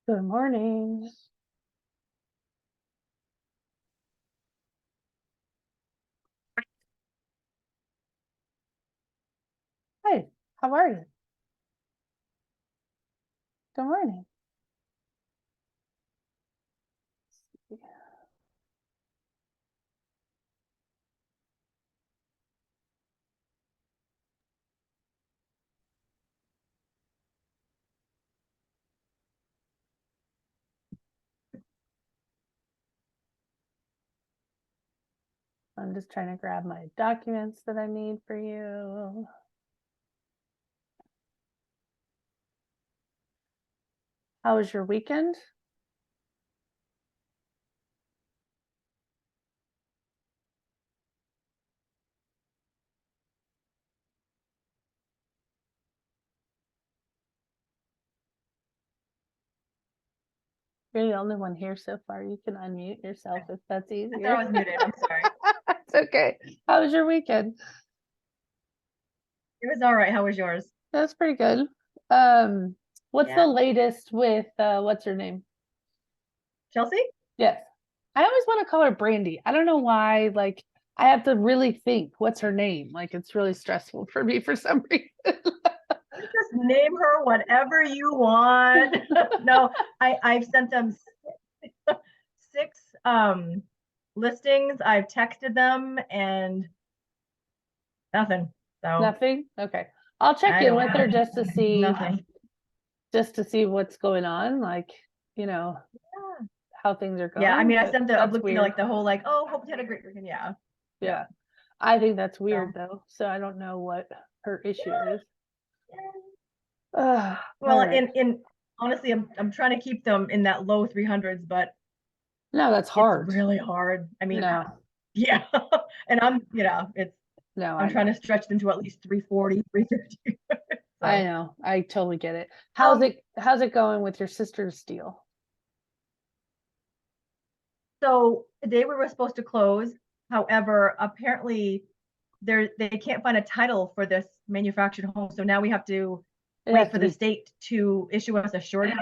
Good morning. Hi, how are you? Good morning. I'm just trying to grab my documents that I need for you. How was your weekend? You're the only one here so far. You can unmute yourself if that's I easier. thought I was muted. I'm sorry. It's okay. How was your weekend? It was all right. How was yours? That's pretty good. What's Yeah. the latest with what's her name? Chelsea? Yes. I always want to call her Brandy. I don't know why. Like, I have to really think what's her name. Like, it's really stressful for me for some reason. Just name her whatever you want. No, I've sent them six listings. I've texted them and nothing. So Nothing? Okay. I'll check I in don't with her just to see what's going on, like, you know, Yeah. how things are Yeah, I going, mean, I but sent that's weird. like the whole like, oh, hope you had a great weekend. Yeah. Yeah. I think that's So, weird though. So I don't know what her issue is. well, All right. in honestly, I'm trying to keep them in that low 300s, but No, that's it's hard. really hard. I mean, No, yeah. And no, I'm I trying know. to stretch them to at least 340, 350. I So, know. I totally get it. um, How's it going with your sister's deal? so today we were supposed to close. However, apparently they can't find a title for this manufactured home. So now we have to It has wait for to the be state to issue us a surety.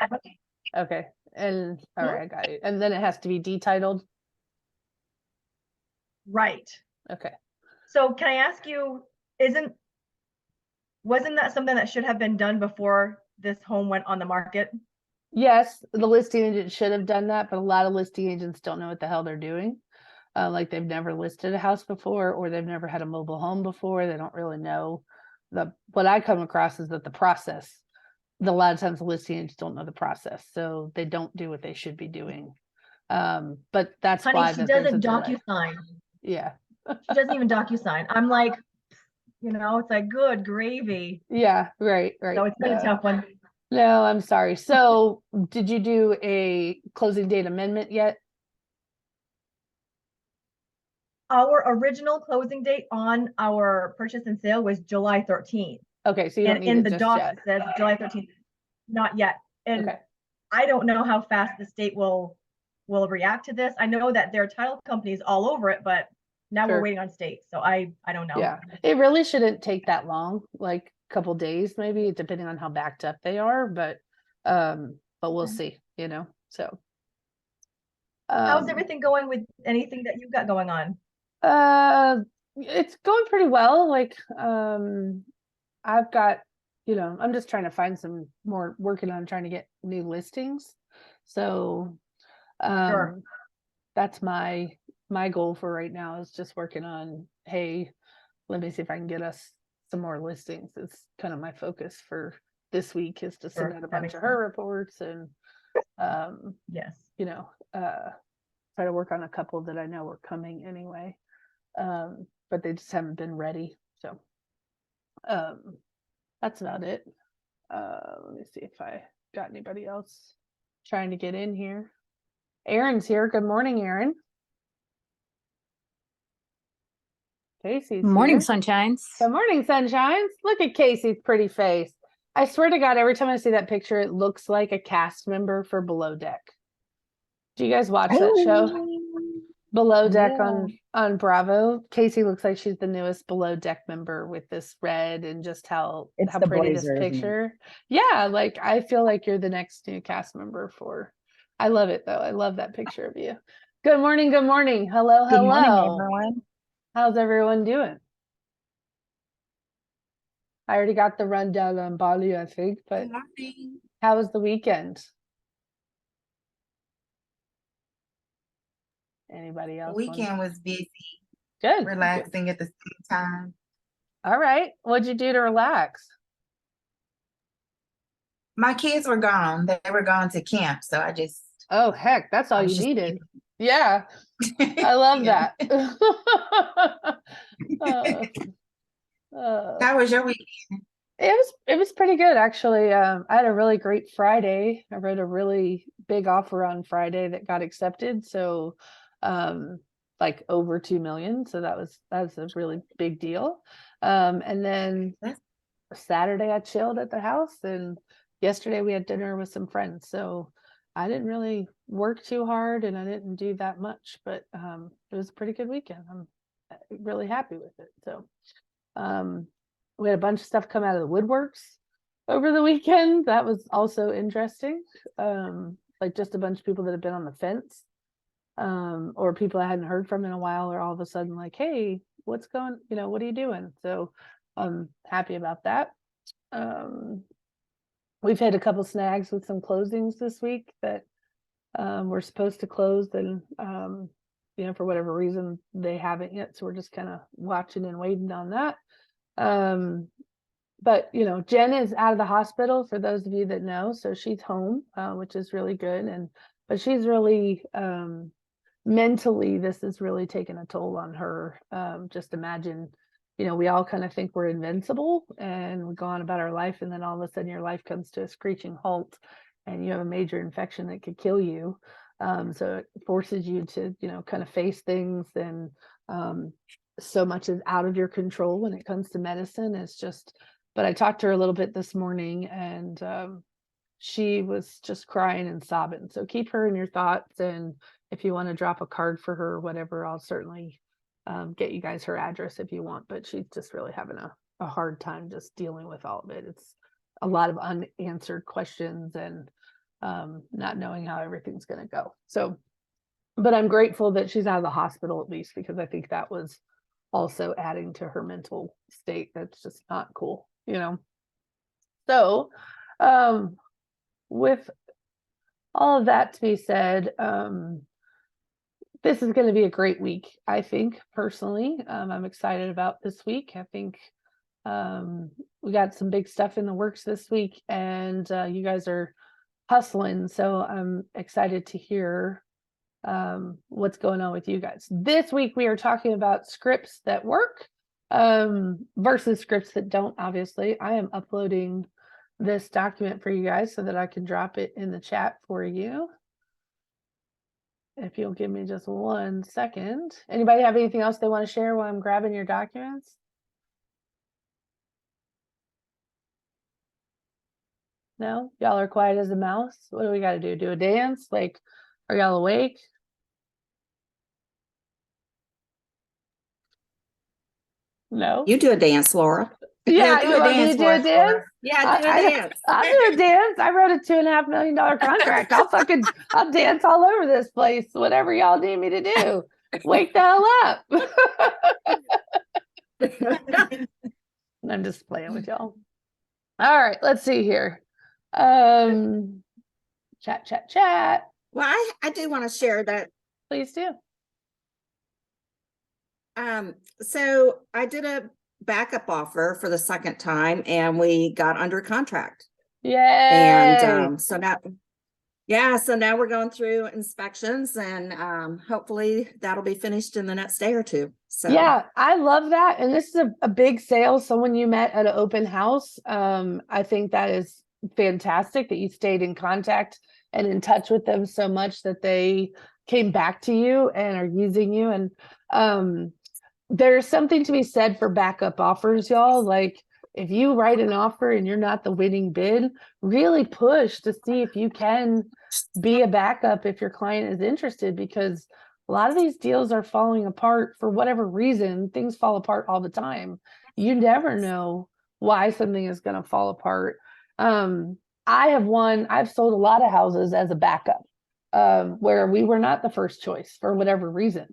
okay. And all right, I got you. And then it has to be detitled. Right. Okay. So can I ask you, wasn't that something that should have been done before this home went on the market? Yes, the listing agent should have done that, but a lot of listing agents don't know what the hell they're doing. Like they've never listed a house before, or they've never had a mobile home before. They don't really know what I come across is that the process, a lot of times the listing agents don't know the process, so they don't do what they should be doing. But that's Honey, why she that there's a doesn't delay. DocuSign. Yeah. She doesn't even DocuSign. I'm like, it's like good gravy. Yeah, right, right. So it's been a tough one. No, I'm sorry. So did you do a closing date amendment yet? Our original closing date on our purchase and sale was July 13th. Okay, so you don't And need in it the just docs, yet. it says July 13th. Not yet. And Okay. I don't know how fast the state will react to this. I know that there are title companies all over it, but now we're Sure. waiting on state. So I don't know. Yeah. It really shouldn't take that long, like a couple days maybe, depending on how backed up they are, but we'll see, So How's um everything going with anything that you've got going on? uh it's going pretty well. Like I've got, I'm just trying to find some more working on trying to get new listings. So Sure. um that's my goal for right now is just working on, hey, let me see if I can get us some more listings. It's kind of my focus for this week is to send Sure. out a That bunch makes of sense. her reports and um, Yes. you know, try to work on a couple that I know are coming anyway. But they just haven't been ready. So um that's about it. Let me see if I got anybody else trying to get in here. Aaron's here. Good morning, Aaron. Casey's Morning, here. sunshines. Good morning, sunshines. Look at Casey's pretty face. I swear to God, every time I see that picture, it looks like a cast member for Below Deck. Do you guys watch that show? Below deck Yeah. on Bravo. Casey looks like she's the newest below deck member with this red and just how It's the pretty this blazer, isn't it? picture. Yeah, like I feel like you're the next new cast member for. I love it though. I love that picture of you. Good morning. Good morning. Hello. Good morning, Hello. everyone. How's everyone doing? I already got the rundown on Bali, I think, but Good morning. how was the weekend? Anybody else? Weekend was busy, Good. relaxing at the same time. All right. What'd you do to relax? My kids were gone. They were gone to camp, so I just Oh, heck, that's all I you was just needed. Yeah, I love Yeah. that. Uh, uh, How was your weekend? it was pretty good actually. I had a really great Friday. I wrote a really big offer on Friday that got accepted. So like over 2 million. So that's a really big deal. And then That's- Saturday I chilled at the house, and yesterday we had dinner with some friends. So I didn't really work too hard and I didn't do that much, but it was a pretty good weekend. I'm really happy with it. So we had a bunch of stuff come out of the woodworks over the weekend. That was also interesting. Like just a bunch of people that have been on the fence, or people I hadn't heard from in a while, or all of a sudden like, hey, what's going, what are you doing? So I'm happy about that. We've had a couple snags with some closings this week that we're supposed to close, and for whatever reason they haven't yet. So we're just kind of watching and waiting on that. But Jen is out of the hospital, for those of you that know. So she's home, which is really good. But she's really mentally, this has really taken a toll on her. Just imagine, we all kind of think we're invincible and we go on about our life, and then all of a sudden your life comes to a screeching halt and you have a major infection that could kill you. So it forces you to, kind of face things, and so much is out of your control when it comes to medicine. It's just, but I talked to her a little bit this morning, and she was just crying and sobbing. So keep her in your thoughts. And if you want to drop a card for her or whatever, I'll certainly get you guys her address if you want. But she's just really having a hard time just dealing with all of it. It's a lot of unanswered questions and not knowing how everything's going to go. So, but I'm grateful that she's out of the hospital at least, because I think that was also adding to her mental state. That's just not cool, So, with all of that to be said, this is going to be a great week, I think, personally. I'm excited about this week. I think we got some big stuff in the works this week, and you guys are hustling. So I'm excited to hear what's going on with you guys. This week, we are talking about scripts that work versus scripts that don't, obviously. I am uploading this document for you guys so that I can drop it in the chat for you. If you'll give me just 1 second. Anybody have anything else they want to share while I'm grabbing your documents? No? Y'all are quiet as a mouse? What do we got to do? Do a dance? Like, are y'all awake? No? You do a dance, Laura. Yeah, Do you a want me dance to do for a us, dance? Laura. Yeah, do a dance. I'll do a dance. I wrote a $2.5 million contract. I'll dance all over this place. Whatever y'all need me to do. Wake the hell up. I'm just playing with y'all. All right, let's see here. Chat. Well, I do want to share that. Please do. So I did a backup offer for the second time, and we got under contract. Yay. And so now we're going through inspections, and hopefully that'll be finished in the next day or two. So yeah, I love that. And this is a big sale. Someone you met at an open house. I think that is fantastic that you stayed in contact and in touch with them so much that they came back to you and are using you. And there's something to be said for backup offers, y'all. Like, if you write an offer and you're not the winning bid, really push to see if you can be a backup if your client is interested, because A lot of these deals are falling apart for whatever reason. Things fall apart all the time. You never know why something is going to fall apart. I've sold a lot of houses as a backup, where we were not the first choice for whatever reason,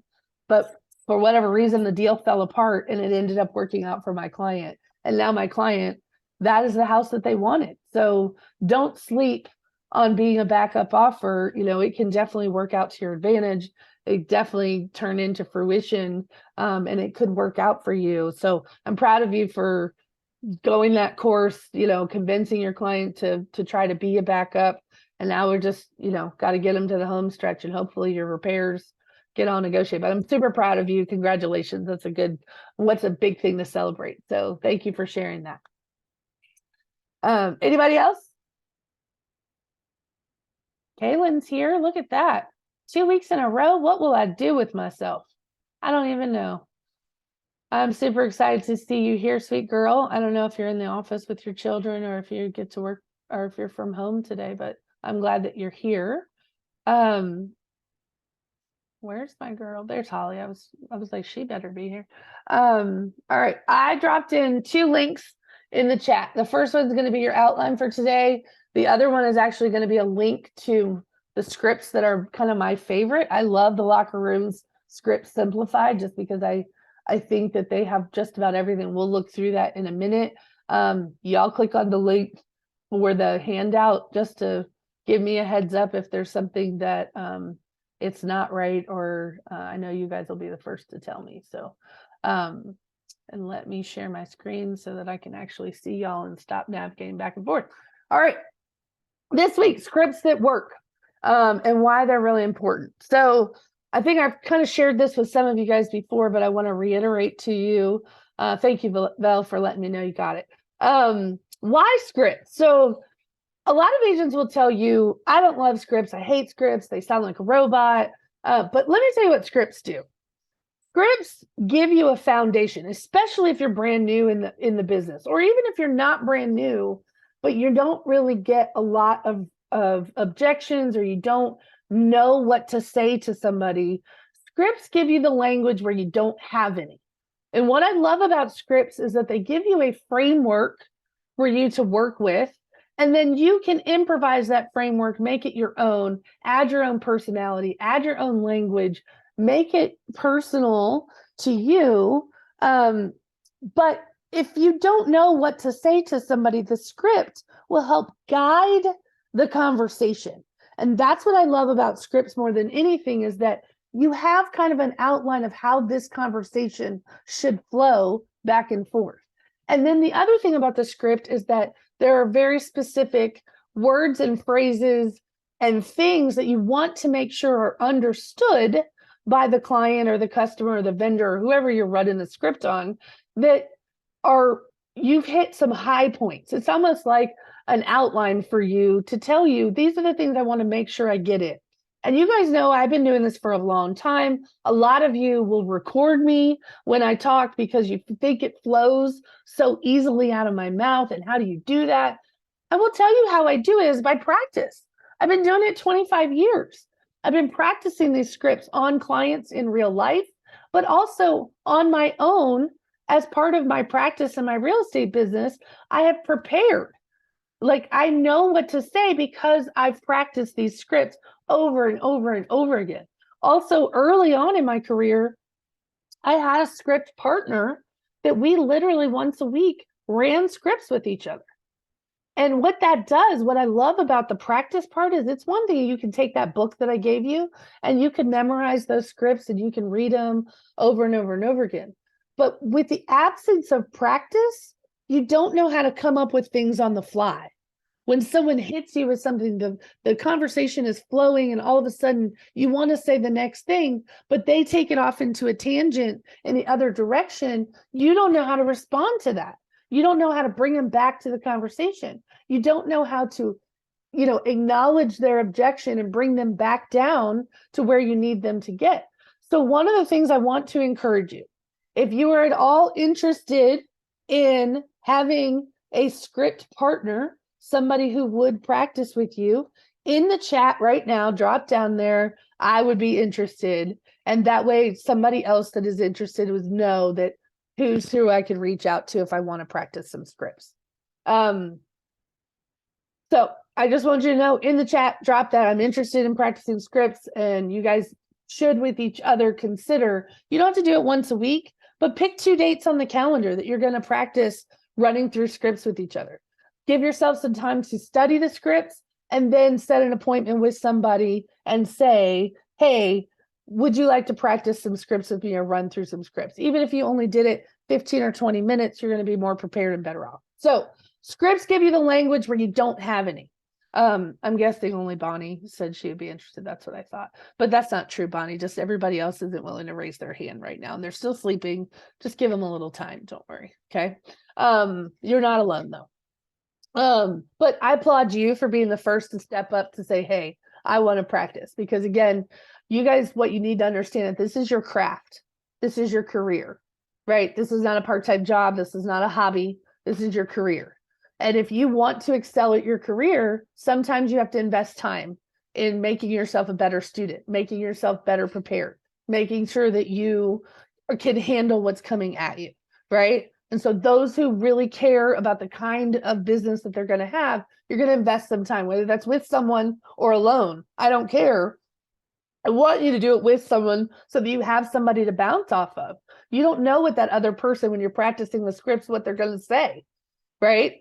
but for whatever reason, the deal fell apart and it ended up working out for my client. And now my client, that is the house that they wanted. So don't sleep on being a backup offer. It can definitely work out to your advantage. It definitely turn into fruition, and it could work out for you. So I'm proud of you for going that course, convincing your client to try to be a backup. And now we're just, got to get them to the home stretch, and hopefully your repairs get on negotiate. But I'm super proud of you. Congratulations. What's a big thing to celebrate. So thank you for sharing that. Anybody else? Kaylin's here. Look at that. 2 weeks in a row. What will I do with myself? I don't even know. I'm super excited to see you here, sweet girl. I don't know if you're in the office with your children or if you get to work or if you're from home today, but I'm glad that you're here. Where's my girl? There's Holly. I was like, she better be here. All right. I dropped in 2 links in the chat. The first one's going to be your outline for today. The other one is actually going to be a link to the scripts that are kind of my favorite. I love the Locker Rooms script simplified just because I think that they have just about everything. We'll look through that in a minute. Y'all click on the link for the handout just to give me a heads up if there's something that it's not right, or I know you guys will be the first to tell me. So, and let me share my screen so that I can actually see y'all and stop navigating back and forth. All right. This week, scripts that work, and why they're really important. So I think I've kind of shared this with some of you guys before, but I want to reiterate to you. Thank you, Val, for letting me know you got it. Why scripts? So a lot of agents will tell you, I don't love scripts. I hate scripts. They sound like a robot. But let me tell you what scripts do. Scripts give you a foundation, especially if you're brand new in the business, or even if you're not brand new, but you don't really get a lot of objections, or you don't know what to say to somebody. Scripts give you the language where you don't have any. And what I love about scripts is that they give you a framework for you to work with. And then you can improvise that framework, make it your own, add your own personality, add your own language, make it personal to you. But if you don't know what to say to somebody, the script will help guide the conversation. And that's what I love about scripts more than anything, is that you have kind of an outline of how this conversation should flow back and forth. And then the other thing about the script is that there are very specific words and phrases and things that you want to make sure are understood by the client or the customer or the vendor or whoever you're running the script on, that you've hit some high points. It's almost like an outline for you to tell you, these are the things I want to make sure I get in. And you guys know I've been doing this for a long time. A lot of you will record me when I talk because you think it flows so easily out of my mouth. And how do you do that? I will tell you how I do it is by practice. I've been doing it 25 years. I've been practicing these scripts on clients in real life, but also on my own as part of my practice in my real estate business. I have prepared. Like, I know what to say because I've practiced these scripts over and over and over again. Also, early on in my career, I had a script partner that we literally once a week ran scripts with each other. And what that does, what I love about the practice part, is it's one thing you can take that book that I gave you and you can memorize those scripts and you can read them over and over and over again. But with the absence of practice, you don't know how to come up with things on the fly. When someone hits you with something, the conversation is flowing and all of a sudden you want to say the next thing, but they take it off into a tangent in the other direction. You don't know how to respond to that. You don't know how to bring them back to the conversation. You don't know how to, acknowledge their objection and bring them back down to where you need them to get. So one of the things I want to encourage you, if you are at all interested in having a script partner, somebody who would practice with you, in the chat right now, drop down there I would be interested. And that way somebody else that is interested would know that who's who I could reach out to if I want to practice some scripts. So I just want you to know in the chat, drop that I'm interested in practicing scripts, and you guys should with each other consider, you don't have to do it once a week, but pick 2 dates on the calendar that you're going to practice running through scripts with each other. Give yourself some time to study the scripts and then set an appointment with somebody and say, hey, would you like to practice some scripts with me or run through some scripts? Even if you only did it 15 or 20 minutes, you're going to be more prepared and better off. So scripts give you the language where you don't have any. I'm guessing only Bonnie said she would be interested. That's what I thought, but that's not true, Bonnie. Just everybody else isn't willing to raise their hand right now, and they're still sleeping. Just give them a little time. Don't worry. Okay. You're not alone though. But I applaud you for being the first to step up to say, hey, I want to practice, because again, you guys, what you need to understand that this is your craft. This is your career, right? This is not a part-time job. This is not a hobby. This is your career. And if you want to excel at your career, sometimes you have to invest time in making yourself a better student, making yourself better prepared, making sure that you can handle what's coming at you, right? And so those who really care about the kind of business that they're going to have, you're going to invest some time, whether that's with someone or alone. I don't care. I want you to do it with someone so that you have somebody to bounce off of. You don't know what that other person, when you're practicing the scripts, what they're going to say, right?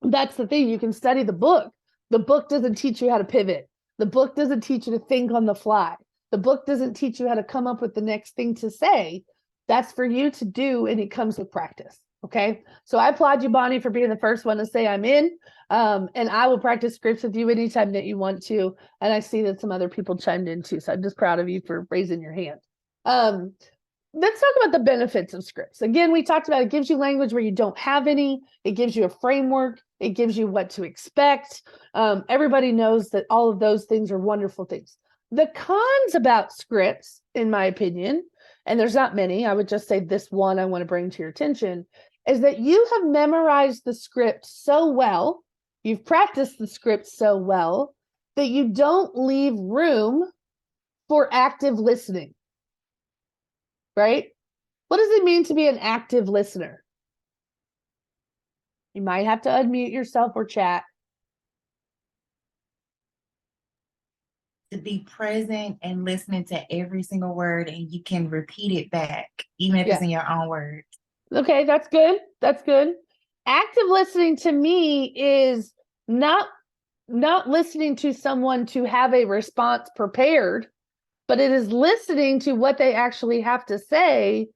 That's the thing. You can study the book. The book doesn't teach you how to pivot. The book doesn't teach you to think on the fly. The book doesn't teach you how to come up with the next thing to say. That's for you to do, and it comes with practice. Okay. So I applaud you, Bonnie, for being the first one to say I'm in. And I will practice scripts with you anytime that you want to. And I see that some other people chimed in too. So I'm just proud of you for raising your hand. Let's talk about the benefits of scripts. Again, we talked about it gives you language where you don't have any. It gives you a framework. It gives you what to expect. Everybody knows that all of those things are wonderful things. The cons about scripts, in my opinion, and there's not many, I would just say this one I want to bring to your attention, is that you have memorized the script so well, you've practiced the script so well, that you don't leave room for active listening. Right? What does it mean to be an active listener? You might have to unmute yourself or chat. To be present and listening to every single word, and you can repeat it back, even if it's in your own words. Okay, that's good. That's good. Active listening to me is not listening to someone to have a response prepared, but it is listening to what they actually have to say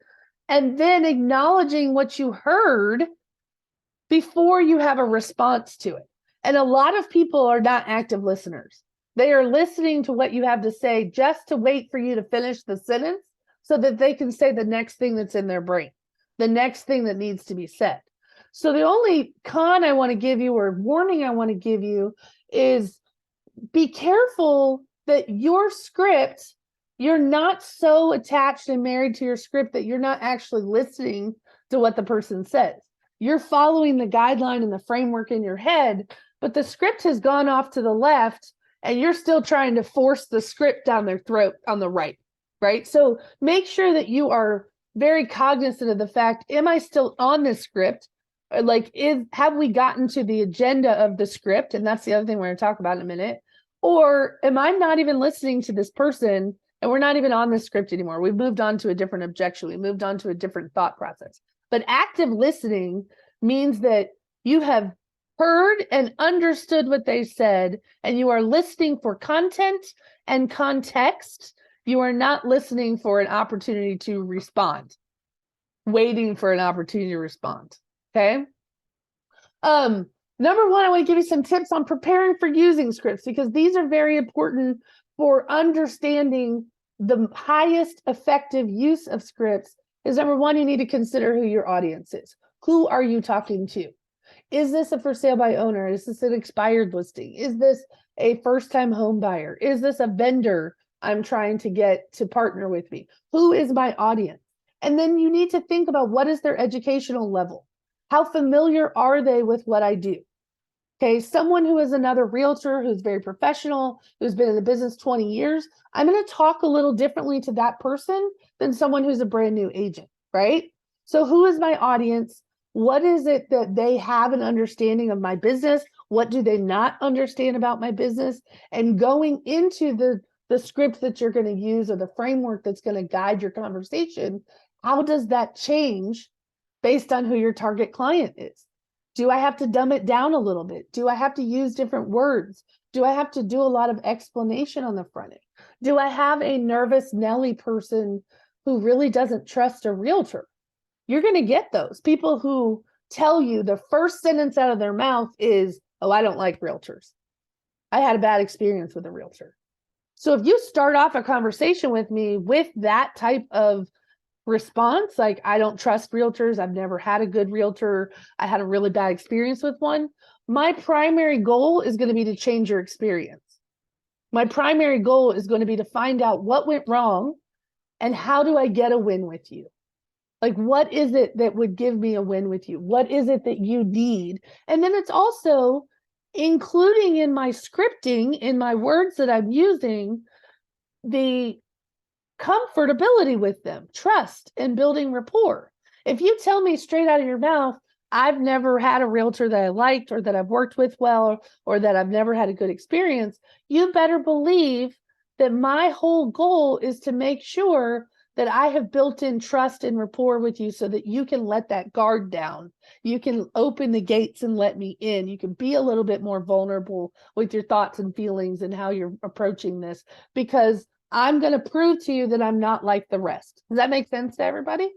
and then acknowledging what you heard before you have a response to it. And a lot of people are not active listeners. They are listening to what you have to say just to wait for you to finish the sentence so that they can say the next thing that's in their brain, the next thing that needs to be said. So the only con I want to give you, or warning I want to give you, is be careful that your script, you're not so attached and married to your script that you're not actually listening to what the person says. You're following the guideline and the framework in your head, but the script has gone off to the left and you're still trying to force the script down their throat on the right, right? So make sure that you are very cognizant of the fact, am I still on this script? Like, have we gotten to the agenda of the script? And that's the other thing we're going to talk about in a minute. Or am I not even listening to this person and we're not even on the script anymore? We've moved on to a different objection. We moved on to a different thought process. But active listening means that you have heard and understood what they said, and you are listening for content and context. You are not listening for an opportunity to respond, waiting for an opportunity to respond. Okay. Number one, I want to give you some tips on preparing for using scripts, because these are very important for understanding the highest effective use of scripts. Is number one, you need to consider who your audience is. Who are you talking to? Is this a for sale by owner? Is this an expired listing? Is this a first-time home buyer? Is this a vendor I'm trying to get to partner with me? Who is my audience? And then you need to think about, what is their educational level? How familiar are they with what I do? Okay, someone who is another realtor who's very professional, who's been in the business 20 years, I'm going to talk a little differently to that person than someone who's a brand new agent, right? So who is my audience? What is it that they have an understanding of my business? What do they not understand about my business? And going into the script that you're going to use or the framework that's going to guide your conversation, how does that change based on who your target client is? Do I have to dumb it down a little bit? Do I have to use different words? Do I have to do a lot of explanation on the front end? Do I have a nervous Nelly person who really doesn't trust a realtor? You're going to get those people who tell you the first sentence out of their mouth is, oh, I don't like realtors. I had a bad experience with a realtor. So if you start off a conversation with me with that type of response, like, I don't trust realtors, I've never had a good realtor, I had a really bad experience with one, my primary goal is going to be to change your experience. My primary goal is going to be to find out what went wrong and how do I get a win with you? Like, what is it that would give me a win with you? What is it that you need? And then it's also including in my scripting, in my words that I'm using, the comfortability with them, trust, and building rapport. If you tell me straight out of your mouth, I've never had a realtor that I liked or that I've worked with well, or that I've never had a good experience, you better believe that my whole goal is to make sure that I have built in trust and rapport with you so that you can let that guard down. You can open the gates and let me in. You can be a little bit more vulnerable with your thoughts and feelings and how you're approaching this, because I'm going to prove to you that I'm not like the rest. Does that make sense to everybody?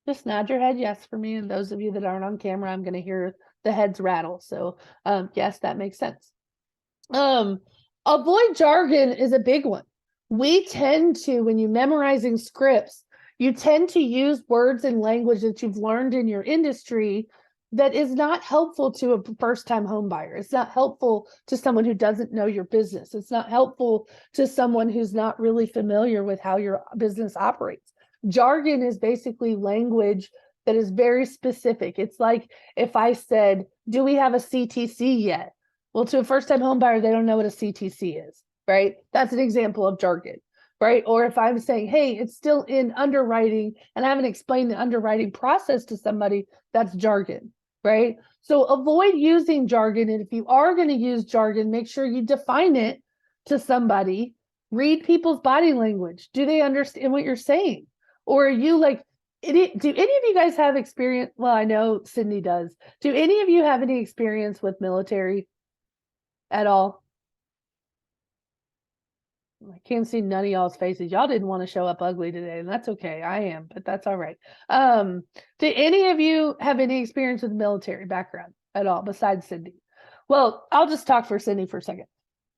Just nod your head yes for me. And those of you that aren't on camera, I'm going to hear the heads rattle. So yes, that makes sense. Avoid jargon is a big one. We tend to, when you're memorizing scripts, you tend to use words and language that you've learned in your industry that is not helpful to a first-time home buyer. It's not helpful to someone who doesn't know your business. It's not helpful to someone who's not really familiar with how your business operates. Jargon is basically language that is very specific. It's like if I said, do we have a CTC yet? Well, to a first-time home buyer, they don't know what a CTC is, right? That's an example of jargon, right? Or if I'm saying, hey, it's still in underwriting and I haven't explained the underwriting process to somebody, that's jargon, right? So avoid using jargon. And if you are going to use jargon, make sure you define it to somebody. Read people's body language. Do they understand what you're saying? Or are you like, do any of you guys have experience? Well, I know Sydney does. Do any of you have any experience with military at all? I can't see none of y'all's faces. Y'all didn't want to show up ugly today, and that's okay. I am, but that's all right. Do any of you have any experience with military background at all besides Cindy? Well, I'll just talk for Cindy for a second.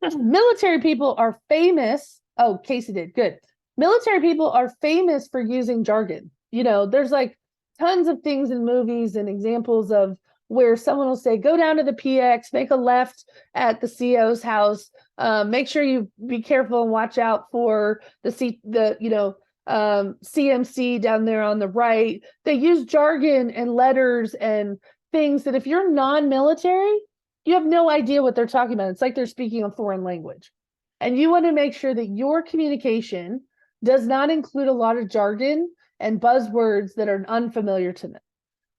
Military people are famous. Oh, Casey did. Good. Military people are famous for using jargon. You know, there's like tons of things in movies and examples of where someone will say, go down to the PX, make a left at the CO's house. Make sure you be careful and watch out for the CMC down there on the right. They use jargon and letters and things that if you're non-military, you have no idea what they're talking about. It's like they're speaking a foreign language. And you want to make sure that your communication does not include a lot of jargon and buzzwords that are unfamiliar to them.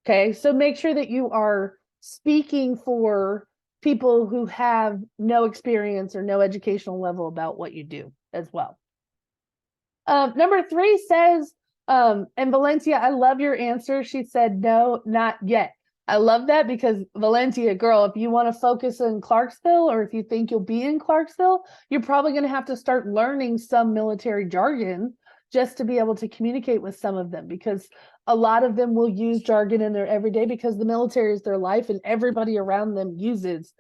Okay, so make sure that you are speaking for people who have no experience or no educational level about what you do as well. Number 3 says, and Valencia, I love your answer. She said, no, not yet. I love that because Valencia, girl, if you want to focus in Clarksville or if you think you'll be in Clarksville, you're probably going to have to start learning some military jargon just to be able to communicate with some of them, because a lot of them will use jargon in their everyday because the military is their life and everybody around them uses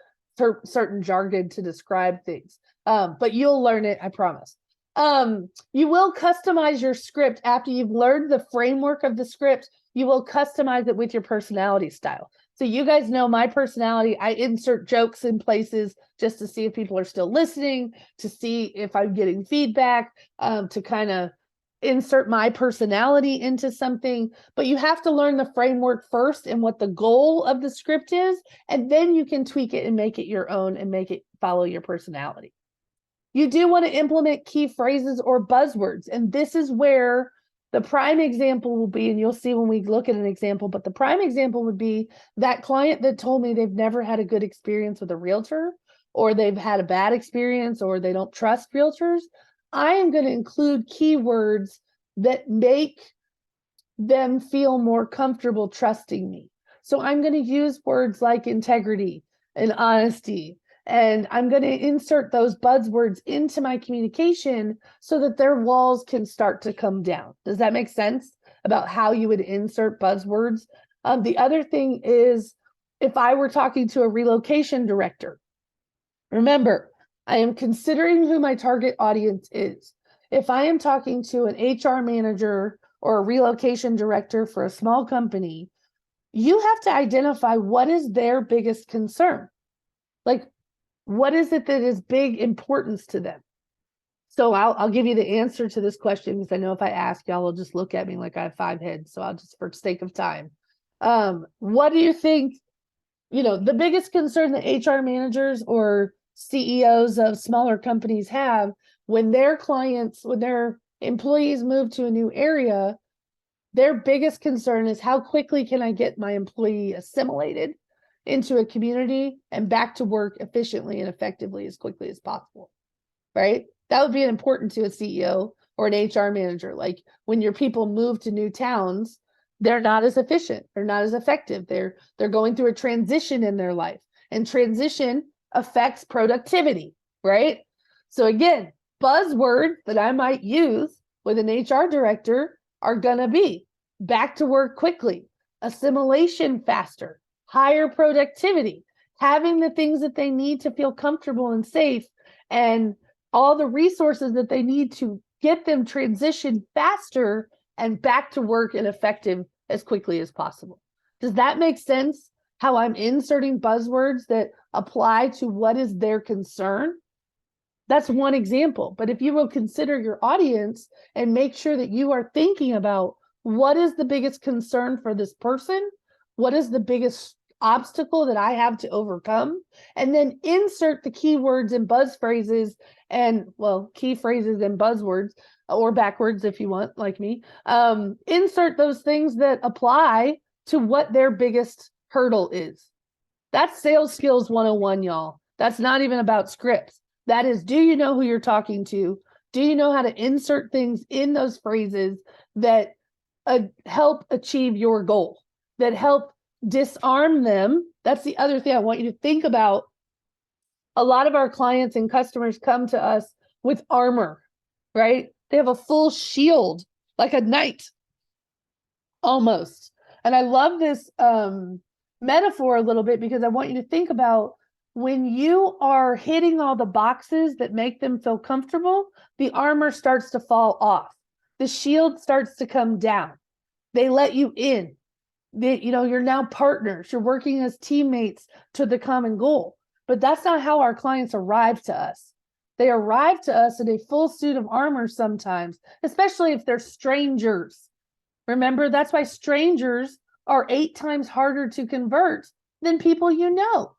certain jargon to describe things. But you'll learn it, I promise. You will customize your script after you've learned the framework of the script. You will customize it with your personality style. So you guys know my personality. I insert jokes in places just to see if people are still listening, to see if I'm getting feedback, to kind of insert my personality into something, but you have to learn the framework first and what the goal of the script is, and then you can tweak it and make it your own and make it follow your personality. You do want to implement key phrases or buzzwords, and this is where the prime example will be, and you'll see when we look at an example, but the prime example would be that client that told me they've never had a good experience with a realtor, or they've had a bad experience, or they don't trust realtors. I am going to include keywords that make them feel more comfortable trusting me. So I'm going to use words like integrity and honesty, and I'm going to insert those buzzwords into my communication so that their walls can start to come down. Does that make sense about how you would insert buzzwords? The other thing is, if I were talking to a relocation director, remember, I am considering who my target audience is. If I am talking to an HR manager or a relocation director for a small company, you have to identify what is their biggest concern. Like, what is it that is big importance to them? So I'll give you the answer to this question, because I know if I ask, y'all will just look at me like I have 5 heads. So I'll just, for sake of time, what do you think, the biggest concern that HR managers or CEOs of smaller companies have when their employees move to a new area? Their biggest concern is, how quickly can I get my employee assimilated into a community and back to work efficiently and effectively as quickly as possible, right? That would be important to a CEO or an HR manager. Like, when your people move to new towns, they're not as efficient, they're not as effective. They're going through a transition in their life, and transition affects productivity, right? So again, buzzwords that I might use with an HR director are gonna be back to work quickly, assimilation faster, higher productivity, having the things that they need to feel comfortable and safe, and all the resources that they need to get them transitioned faster and back to work and effective as quickly as possible. Does that make sense? How I'm inserting buzzwords that apply to what is their concern? That's one example. But if you will consider your audience and make sure that you are thinking about, what is the biggest concern for this person? What is the biggest obstacle that I have to overcome? And then insert the keywords and buzz phrases and, well, key phrases and buzzwords, or backwards if you want, like me. Insert those things that apply to what their biggest hurdle is. That's sales skills 101, y'all. That's not even about scripts. That is, do you know who you're talking to? Do you know how to insert things in those phrases that help achieve your goal, that help disarm them? That's the other thing I want you to think about. A lot of our clients and customers come to us with armor, right? They have a full shield, like a knight, almost. And I love this metaphor a little bit, because I want you to think about, when you are hitting all the boxes that make them feel comfortable, the armor starts to fall off. The shield starts to come down. They let you in. You're now partners. You're working as teammates to the common goal. But that's not how our clients arrive to us. They arrive to us in a full suit of armor sometimes, especially if they're strangers. Remember, that's why strangers are 8 times harder to convert than people you know,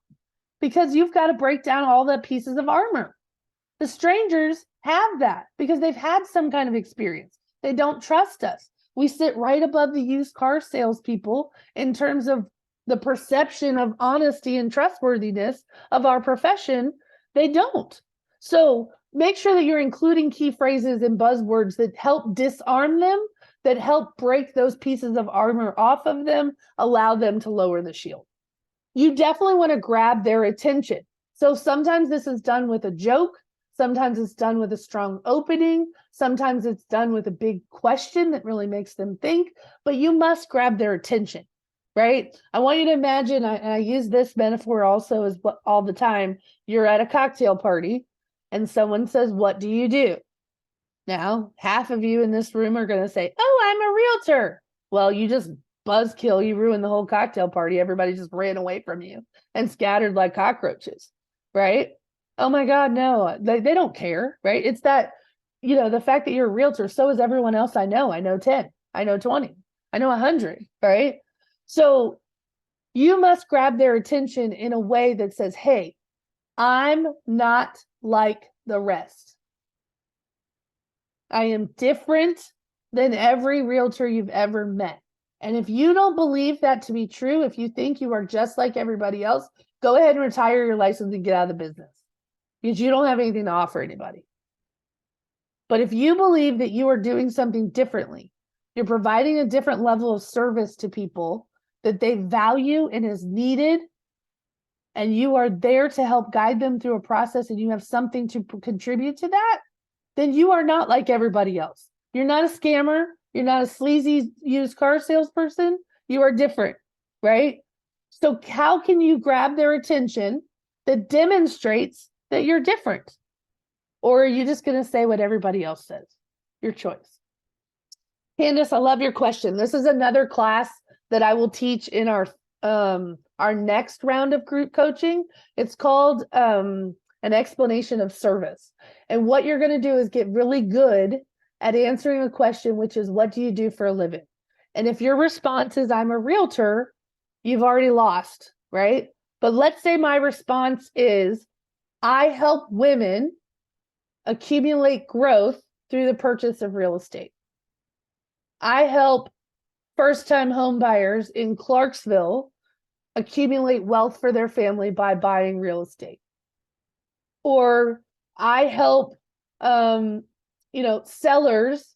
because you've got to break down all the pieces of armor. The strangers have that because they've had some kind of experience. They don't trust us. We sit right above the used car salespeople in terms of the perception of honesty and trustworthiness of our profession. They don't. So make sure that you're including key phrases and buzzwords that help disarm them, that help break those pieces of armor off of them, allow them to lower the shield. You definitely want to grab their attention. So sometimes this is done with a joke. Sometimes it's done with a strong opening. Sometimes it's done with a big question that really makes them think, but you must grab their attention, right? I want you to imagine, I use this metaphor also as all the time. You're at a cocktail party and someone says, "What do you do?" Now, half of you in this room are going to say, "Oh, I'm a realtor." Well, you just buzzkill, you ruined the whole cocktail party. Everybody just ran away from you and scattered like cockroaches, right? Oh my God, no, they don't care, right? It's that the fact that you're a realtor, so is everyone else I know. I know 10, I know 20, I know 100, right? So you must grab their attention in a way that says, hey, I'm not like the rest. I am different than every realtor you've ever met. And if you don't believe that to be true, if you think you are just like everybody else, go ahead and retire your license and get out of the business because you don't have anything to offer anybody. But if you believe that you are doing something differently, you're providing a different level of service to people that they value and is needed, and you are there to help guide them through a process and you have something to contribute to that, then you are not like everybody else. You're not a scammer. You're not a sleazy used car salesperson. You are different, right? So how can you grab their attention that demonstrates that you're different? Or are you just going to say what everybody else says? Your choice. Candace, I love your question. This is another class that I will teach in our next round of group coaching. It's called an explanation of service. And what you're going to do is get really good at answering a question, which is, what do you do for a living? And if your response is, I'm a realtor, you've already lost, right? But let's say my response is, I help women accumulate growth through the purchase of real estate. I help first-time home buyers in Clarksville accumulate wealth for their family by buying real estate. Or I help sellers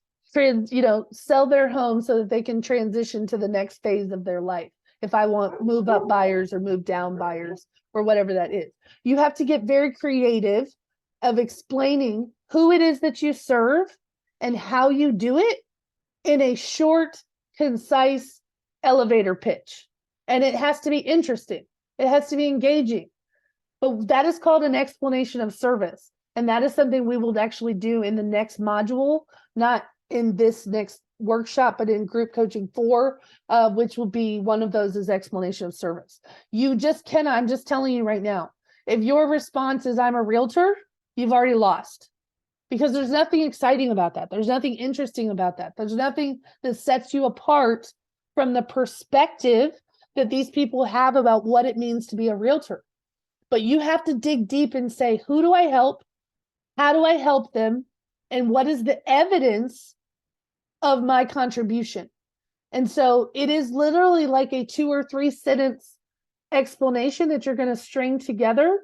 sell their home so that they can transition to the next phase of their life. If I want move up buyers or move down buyers or whatever that is. You have to get very creative of explaining who it is that you serve and how you do it in a short, concise elevator pitch. And it has to be interesting. It has to be engaging. But that is called an explanation of service. And that is something we will actually do in the next module, not in this next workshop, but in group coaching 4, which will be one of those is explanation of service. You just cannot, I'm just telling you right now, if your response is I'm a realtor, you've already lost. Because there's nothing exciting about that. There's nothing interesting about that. There's nothing that sets you apart from the perspective that these people have about what it means to be a realtor. But you have to dig deep and say, who do I help? How do I help them? And what is the evidence of my contribution? And so it is literally like a 2 or 3 sentence explanation that you're going to string together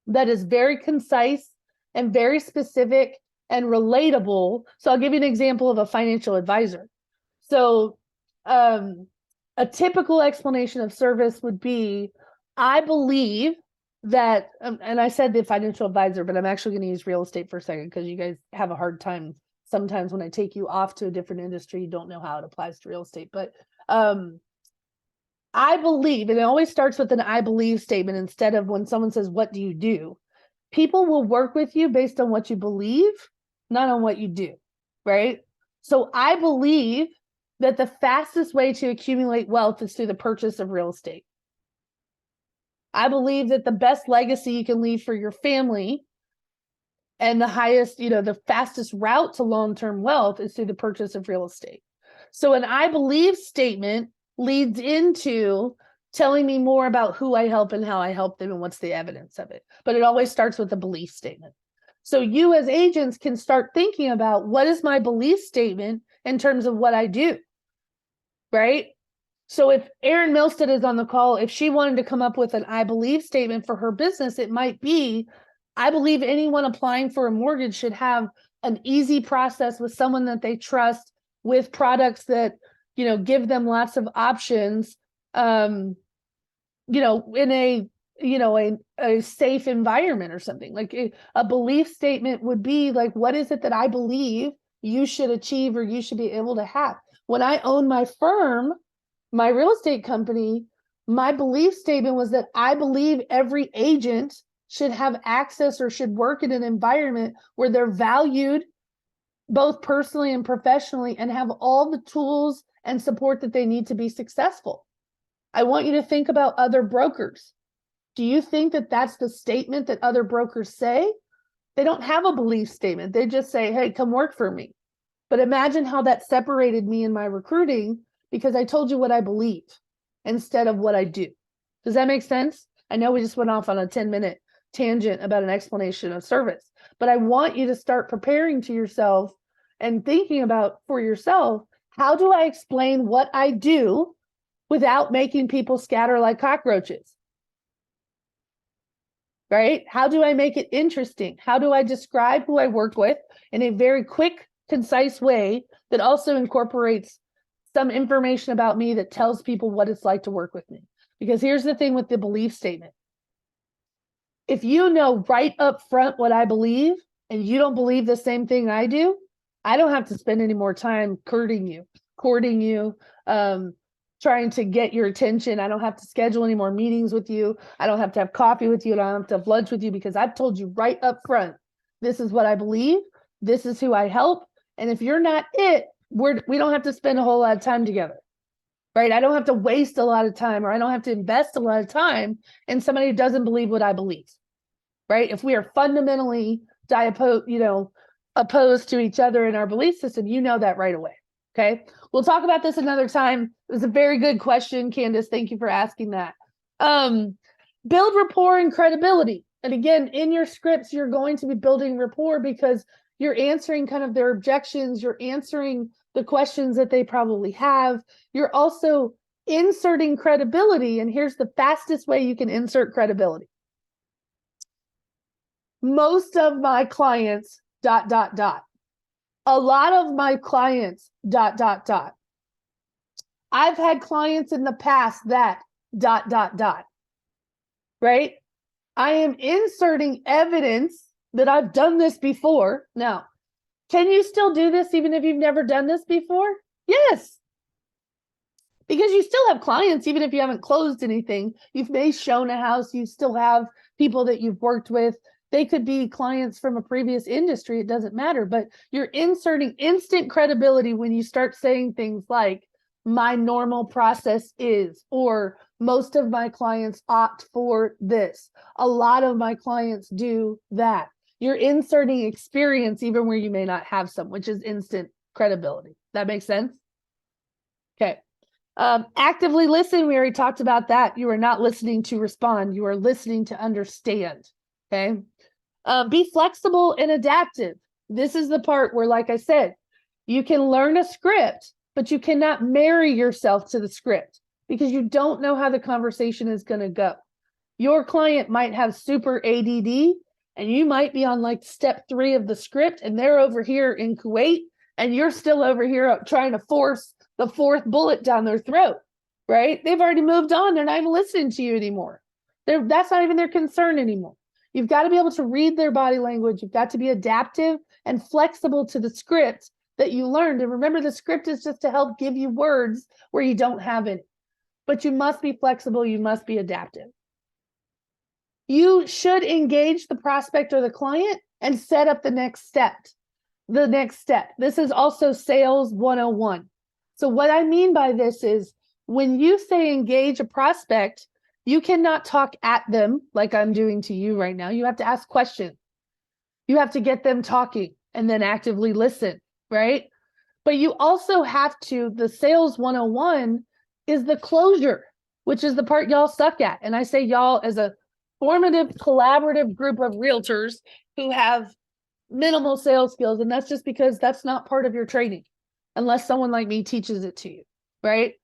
that is very concise and very specific and relatable. So I'll give you an example of a financial advisor. So a typical explanation of service would be, I believe that, and I said the financial advisor, but I'm actually going to use real estate for a second because you guys have a hard time sometimes when I take you off to a different industry, you don't know how it applies to real estate. But I believe, and it always starts with an I believe statement instead of when someone says, what do you do? People will work with you based on what you believe, not on what you do, right? So I believe that the fastest way to accumulate wealth is through the purchase of real estate. I believe that the best legacy you can leave for your family and the highest, the fastest route to long-term wealth is through the purchase of real estate. So an I believe statement leads into telling me more about who I help and how I help them and what's the evidence of it. But it always starts with a belief statement. So you as agents can start thinking about, what is my belief statement in terms of what I do, right? So if Erin Milstead is on the call, if she wanted to come up with an I believe statement for her business, it might be, I believe anyone applying for a mortgage should have an easy process with someone that they trust, with products that, give them lots of options, in a safe environment or something. Like a belief statement would be like, what is it that I believe you should achieve or you should be able to have? When I own my firm, my real estate company, my belief statement was that I believe every agent should have access or should work in an environment where they're valued both personally and professionally and have all the tools and support that they need to be successful. I want you to think about other brokers. Do you think that that's the statement that other brokers say? They don't have a belief statement. They just say, hey, come work for me. But imagine how that separated me in my recruiting because I told you what I believe instead of what I do. Does that make sense? I know we just went off on a 10-minute tangent about an explanation of service, but I want you to start preparing to yourself and thinking about for yourself, how do I explain what I do without making people scatter like cockroaches? Right? How do I make it interesting? How do I describe who I work with in a very quick, concise way that also incorporates some information about me that tells people what it's like to work with me? Because here's the thing with the belief statement. If you know right up front what I believe and you don't believe the same thing I do, I don't have to spend any more time courting you, trying to get your attention. I don't have to schedule any more meetings with you. I don't have to have coffee with you. I don't have to have lunch with you because I've told you right up front, this is what I believe. This is who I help. And if you're not it, we don't have to spend a whole lot of time together, right? I don't have to waste a lot of time, or I don't have to invest a lot of time in somebody who doesn't believe what I believe, right? If we are fundamentally opposed to each other in our belief system, you know that right away. Okay. We'll talk about this another time. It was a very good question, Candace. Thank you for asking that. Build rapport and credibility. And again, in your scripts, you're going to be building rapport because you're answering kind of their objections. You're answering the questions that they probably have. You're also inserting credibility. And here's the fastest way you can insert credibility. Most of my clients, ... A lot of my clients, ... I've had clients in the past that ... Right? I am inserting evidence that I've done this before. Now, can you still do this even if you've never done this before? Yes. Because you still have clients, even if you haven't closed anything. You've maybe shown a house, you still have people that you've worked with. They could be clients from a previous industry. It doesn't matter, but you're inserting instant credibility when you start saying things like, my normal process is, or most of my clients opt for this. A lot of my clients do that. You're inserting experience even where you may not have some, which is instant credibility. That makes sense? Okay. Actively listen. We already talked about that. You are not listening to respond. You are listening to understand. Okay. Be flexible and adaptive. This is the part where, like I said, you can learn a script, but you cannot marry yourself to the script because you don't know how the conversation is going to go. Your client might have super ADD and you might be on like step 3 of the script and they're over here in Kuwait and you're still over here trying to force the 4th bullet down their throat, right? They've already moved on. They're not even listening to you anymore. That's not even their concern anymore. You've got to be able to read their body language. You've got to be adaptive and flexible to the script that you learned. And remember, the script is just to help give you words where you don't have any. But you must be flexible. You must be adaptive. You should engage the prospect or the client and set up the next step. This is also sales 101. So what I mean by this is when you say engage a prospect, you cannot talk at them like I'm doing to you right now. You have to ask questions. You have to get them talking and then actively listen, right? But you also have to, the sales 101 is the closure, which is the part y'all suck at. And I say y'all as a formative, collaborative group of realtors who have minimal sales skills. And that's just because that's not part of your training unless someone like me teaches it to you, right?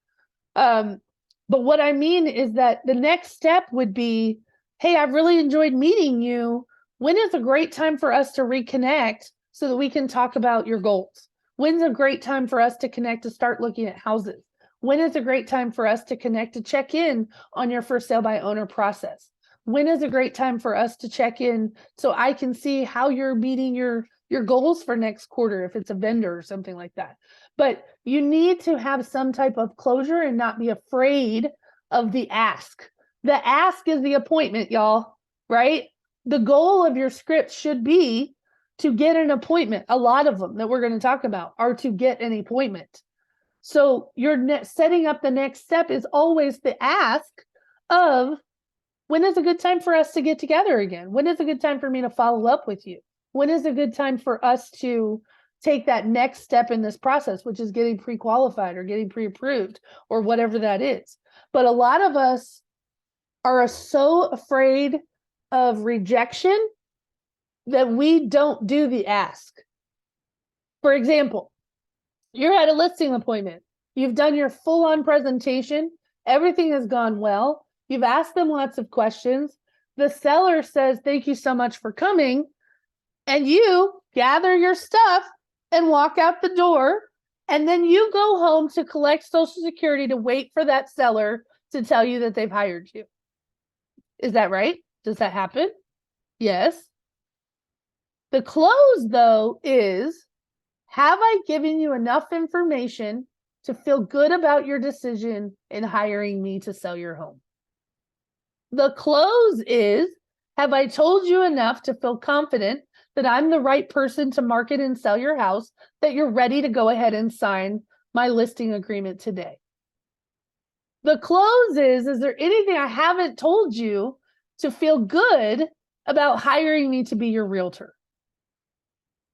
But what I mean is that the next step would be, hey, I've really enjoyed meeting you. When is a great time for us to reconnect so that we can talk about your goals? When's a great time for us to connect to start looking at houses? When is a great time for us to connect to check in on your first sale by owner process? When is a great time for us to check in so I can see how you're meeting your goals for next quarter, if it's a vendor or something like that? But you need to have some type of closure and not be afraid of the ask. The ask is the appointment, y'all, right? The goal of your script should be to get an appointment. A lot of them that we're going to talk about are to get an appointment. So you're setting up the next step is always the ask of, when is a good time for us to get together again? When is a good time for me to follow up with you? when is a good time for us to take that next step in this process, which is getting pre-qualified or getting pre-approved or whatever that is. But a lot of us are so afraid of rejection that we don't do the ask. For example, you're at a listing appointment. You've done your full-on presentation. Everything has gone well. You've asked them lots of questions. The seller says, thank you so much for coming. And you gather your stuff and walk out the door. And then you go home to collect Social Security to wait for that seller to tell you that they've hired you. Is that right? Does that happen? Yes. The close, though, is, have I given you enough information to feel good about your decision in hiring me to sell your home? The close is, have I told you enough to feel confident that I'm the right person to market and sell your house, that you're ready to go ahead and sign my listing agreement today? The close is there anything I haven't told you to feel good about hiring me to be your realtor?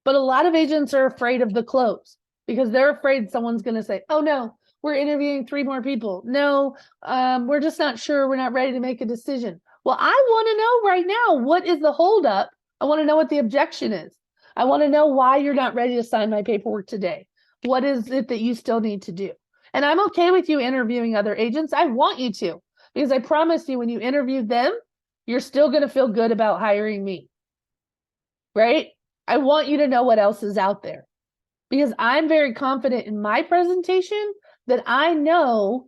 But a lot of agents are afraid of the close because they're afraid someone's going to say, oh no, we're interviewing 3 more people. No, we're just not sure. We're not ready to make a decision. Well, I want to know right now, what is the holdup? I want to know what the objection is. I want to know why you're not ready to sign my paperwork today. What is it that you still need to do? And I'm okay with you interviewing other agents. I want you to, because I promise you, when you interview them, you're still going to feel good about hiring me, right? I want you to know what else is out there, because I'm very confident in my presentation that I know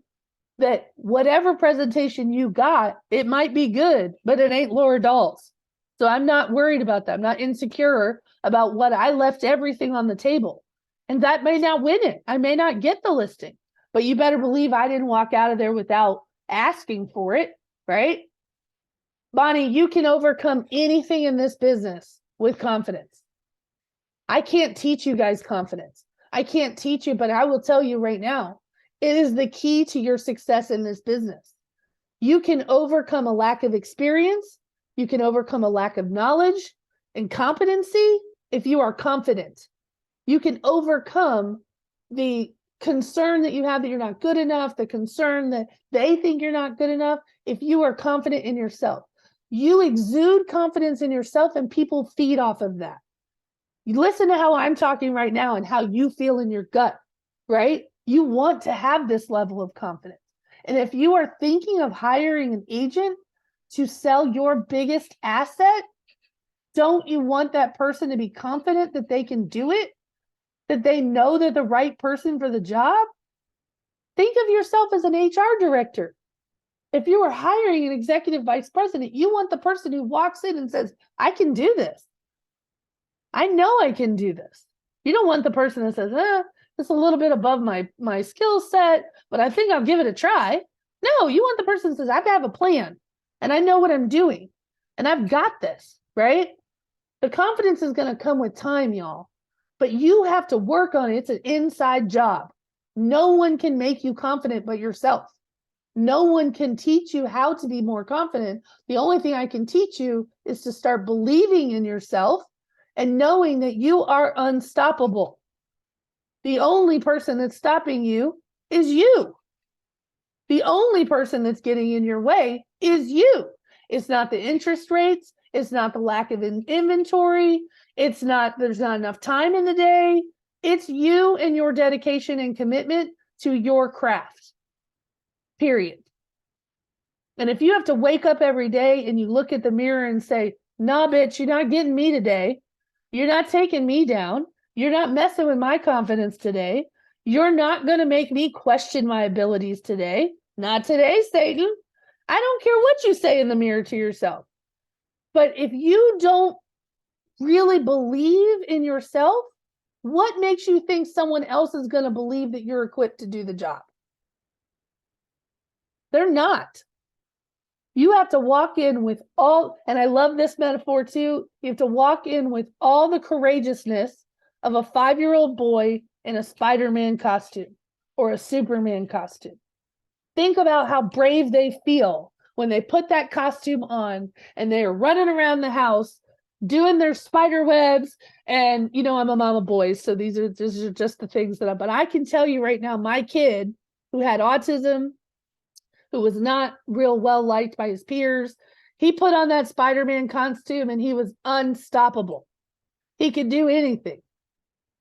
that whatever presentation you got, it might be good, but it ain't Laura Dahl's. So I'm not worried about that. I'm not insecure about what I left everything on the table. And that may not win it. I may not get the listing, but you better believe I didn't walk out of there without asking for it, right? Bonnie, you can overcome anything in this business with confidence. I can't teach you guys confidence. I can't teach you, but I will tell you right now, it is the key to your success in this business. You can overcome a lack of experience. You can overcome a lack of knowledge and competency if you are confident. You can overcome the concern that you have that you're not good enough, the concern that they think you're not good enough, if you are confident in yourself. You exude confidence in yourself and people feed off of that. You listen to how I'm talking right now and how you feel in your gut, right? You want to have this level of confidence. And if you are thinking of hiring an agent to sell your biggest asset, don't you want that person to be confident that they can do it? That they know they're the right person for the job? Think of yourself as an HR director. If you were hiring an executive vice president, you want the person who walks in and says, I can do this. I know I can do this. You don't want the person that says, it's a little bit above my skill set, but I think I'll give it a try. No, you want the person that says, I have a plan and I know what I'm doing and I've got this, right? The confidence is going to come with time, y'all, but you have to work on it. It's an inside job. No one can make you confident but yourself. No one can teach you how to be more confident. The only thing I can teach you is to start believing in yourself and knowing that you are unstoppable. The only person that's stopping you is you. The only person that's getting in your way is you. It's not the interest rates. It's not the lack of inventory. It's not, there's not enough time in the day. It's you and your dedication and commitment to your craft, period. And if you have to wake up every day and you look at the mirror and say, nah, bitch, you're not getting me today. You're not taking me down. You're not messing with my confidence today. You're not going to make me question my abilities today. Not today, Satan. I don't care what you say in the mirror to yourself. But if you don't really believe in yourself, what makes you think someone else is going to believe that you're equipped to do the job? They're not. You have to walk in with all, and I love this metaphor too, you have to walk in with all the courageousness of a 5-year-old boy in a Spider-Man costume or a Superman costume. Think about how brave they feel when they put that costume on and they are running around the house doing their spider webs. And, you know, I'm a mama boy, so these are just the things but I can tell you right now, my kid who had autism, who was not real well liked by his peers, he put on that Spider-Man costume and he was unstoppable. He could do anything.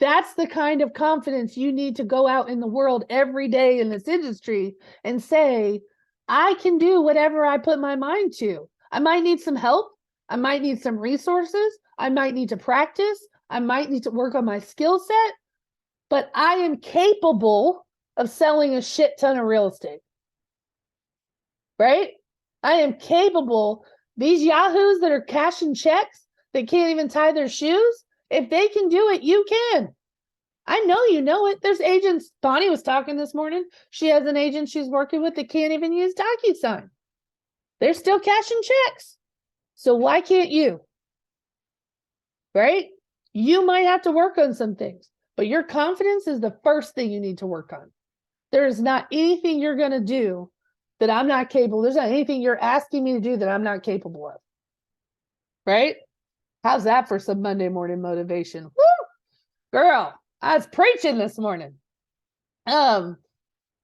That's the kind of confidence you need to go out in the world every day in this industry and say, I can do whatever I put my mind to. I might need some help. I might need some resources. I might need to practice. I might need to work on my skill set, but I am capable of selling a shit ton of real estate. Right? I am capable. These yahoos that are cashing checks that can't even tie their shoes, if they can do it, you can. I know you know it. There's agents. Bonnie was talking this morning. She has an agent she's working with that can't even use DocuSign. They're still cashing checks. So why can't you? Right? You might have to work on some things, but your confidence is the first thing you need to work on. There is not anything you're going to do that I'm not capable. There's not anything you're asking me to do that I'm not capable of. Right? How's that for some Monday morning motivation? Woo! Girl, I was preaching this morning.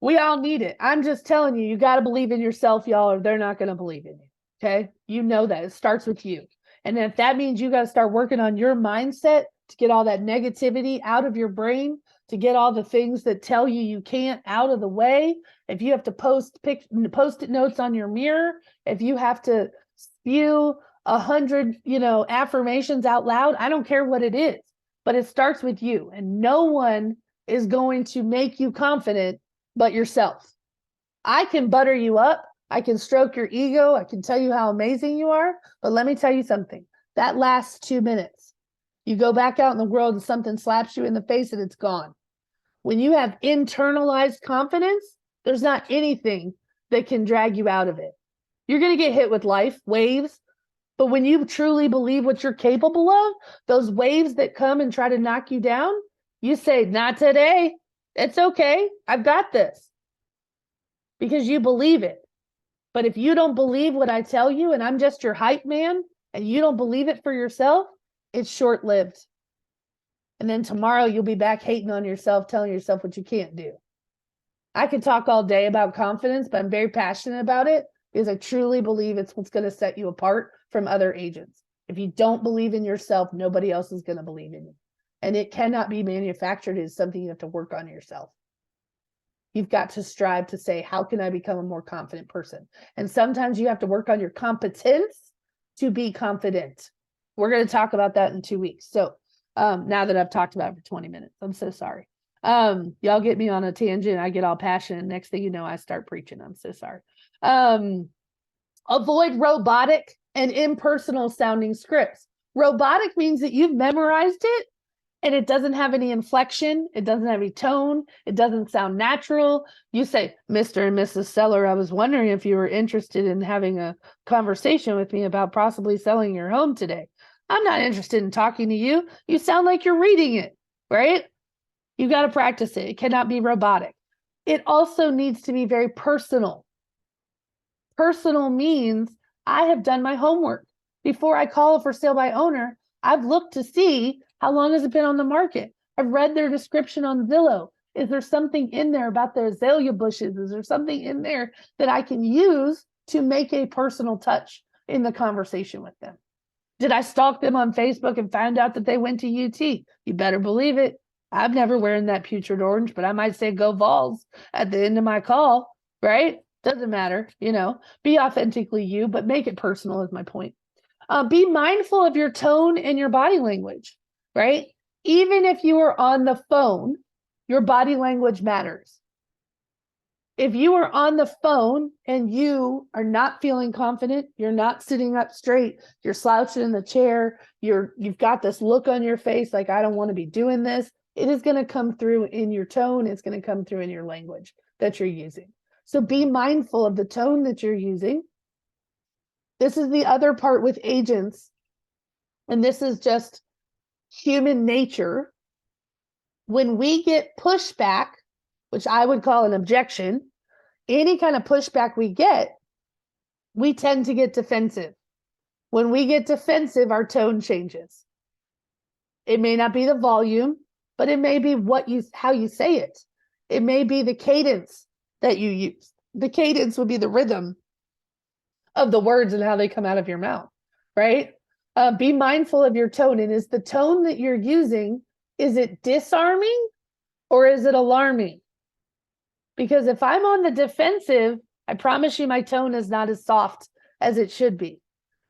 We all need it. I'm just telling you, you got to believe in yourself, y'all, or they're not going to believe in you. Okay? You know that. It starts with you. And if that means you got to start working on your mindset to get all that negativity out of your brain, to get all the things that tell you you can't out of the way, if you have to post-it notes on your mirror, if you have to spew 100, affirmations out loud, I don't care what it is, but it starts with you. And no one is going to make you confident but yourself. I can butter you up. I can stroke your ego. I can tell you how amazing you are. But let me tell you something. That lasts 2 minutes. You go back out in the world and something slaps you in the face and it's gone. When you have internalized confidence, there's not anything that can drag you out of it. You're going to get hit with life waves. But when you truly believe what you're capable of, those waves that come and try to knock you down, you say, not today. It's okay. I've got this. Because you believe it. But if you don't believe what I tell you and I'm just your hype man and you don't believe it for yourself, it's short-lived. And then tomorrow you'll be back hating on yourself, telling yourself what you can't do. I could talk all day about confidence, but I'm very passionate about it because I truly believe it's what's going to set you apart from other agents. If you don't believe in yourself, nobody else is going to believe in you. And it cannot be manufactured. It's something you have to work on yourself. You've got to strive to say, how can I become a more confident person? And sometimes you have to work on your competence to be confident. We're going to talk about that in 2 weeks. So now that I've talked about it for 20 minutes, I'm so sorry. Y'all get me on a tangent. I get all passionate. Next thing you know, I start preaching. I'm so sorry. Avoid robotic and impersonal sounding scripts. Robotic means that you've memorized it and it doesn't have any inflection. It doesn't have any tone. It doesn't sound natural. You say, Mr. and Mrs. Seller, I was wondering if you were interested in having a conversation with me about possibly selling your home today. I'm not interested in talking to you. You sound like you're reading it, right? You got to practice it. It cannot be robotic. It also needs to be very personal. Personal means I have done my homework. Before I call a for sale by owner, I've looked to see how long has it been on the market. I've read their description on Zillow. Is there something in there about their azalea bushes? Is there something in there that I can use to make a personal touch in the conversation with them? Did I stalk them on Facebook and find out that they went to UT? You better believe it. I'm never wearing that putrid orange, but I might say go Vols at the end of my call, right? Doesn't matter, be authentically you, but make it personal is my point. Be mindful of your tone and your body language, right? Even if you are on the phone, your body language matters. If you are on the phone and you are not feeling confident, you're not sitting up straight, you're slouching in the chair, you've got this look on your face like, I don't want to be doing this, it is going to come through in your tone. It's going to come through in your language that you're using. So be mindful of the tone that you're using. This is the other part with agents, and this is just human nature. When we get pushback, which I would call an objection, any kind of pushback we get, we tend to get defensive. When we get defensive, our tone changes. It may not be the volume, but it may be how you say it. It may be the cadence that you use. The cadence would be the rhythm of the words and how they come out of your mouth, right? Be mindful of your tone. And is the tone that you're using, is it disarming or is it alarming? Because if I'm on the defensive, I promise you my tone is not as soft as it should be.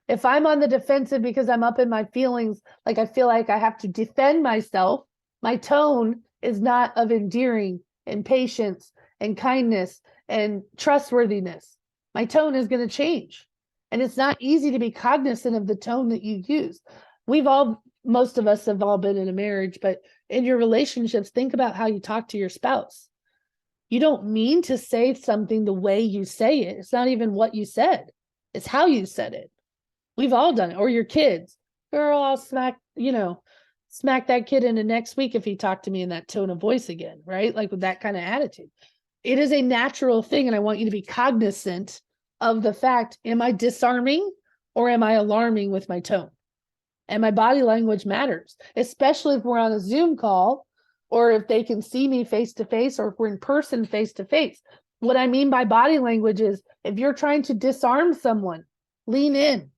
If I'm on the defensive because I'm up in my feelings, like I feel like I have to defend myself, my tone is not of endearing and patience and kindness and trustworthiness. My tone is going to change. And it's not easy to be cognizant of the tone that you use. Most of us have all been in a marriage, but in your relationships, think about how you talk to your spouse. You don't mean to say something the way you say it. It's not even what you said. It's how you said it. We've all done it. Or your kids. Girl, I'll smack that kid into next week if he talked to me in that tone of voice again, right? Like with that kind of attitude. It is a natural thing. And I want you to be cognizant of the fact, am I disarming or am I alarming with my tone? And my body language matters, especially if we're on a Zoom call or if they can see me face to face or if we're in person face to face. What I mean by body language is if you're trying to disarm someone, lean in.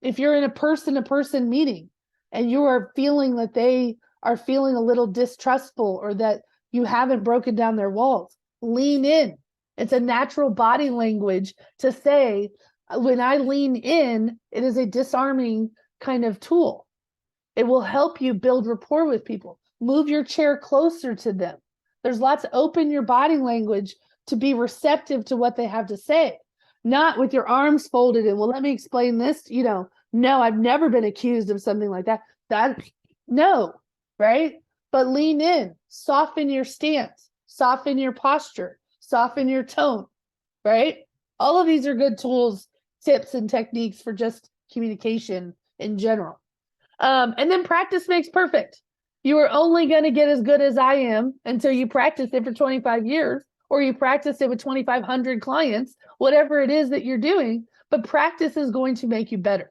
If you're in a person-to-person meeting and you are feeling that they are feeling a little distrustful or that you haven't broken down their walls, lean in. It's a natural body language to say, when I lean in, it is a disarming kind of tool. It will help you build rapport with people. Move your chair closer to them. There's lots, open your body language to be receptive to what they have to say. Not with your arms folded and, well, let me explain this. No, I've never been accused of something like that. No, right? But lean in, soften your stance, soften your posture, soften your tone, right? All of these are good tools, tips, and techniques for just communication in general. And then practice makes perfect. You are only going to get as good as I am until you practice it for 25 years, or you practice it with 2,500 clients, whatever it is that you're doing. But practice is going to make you better.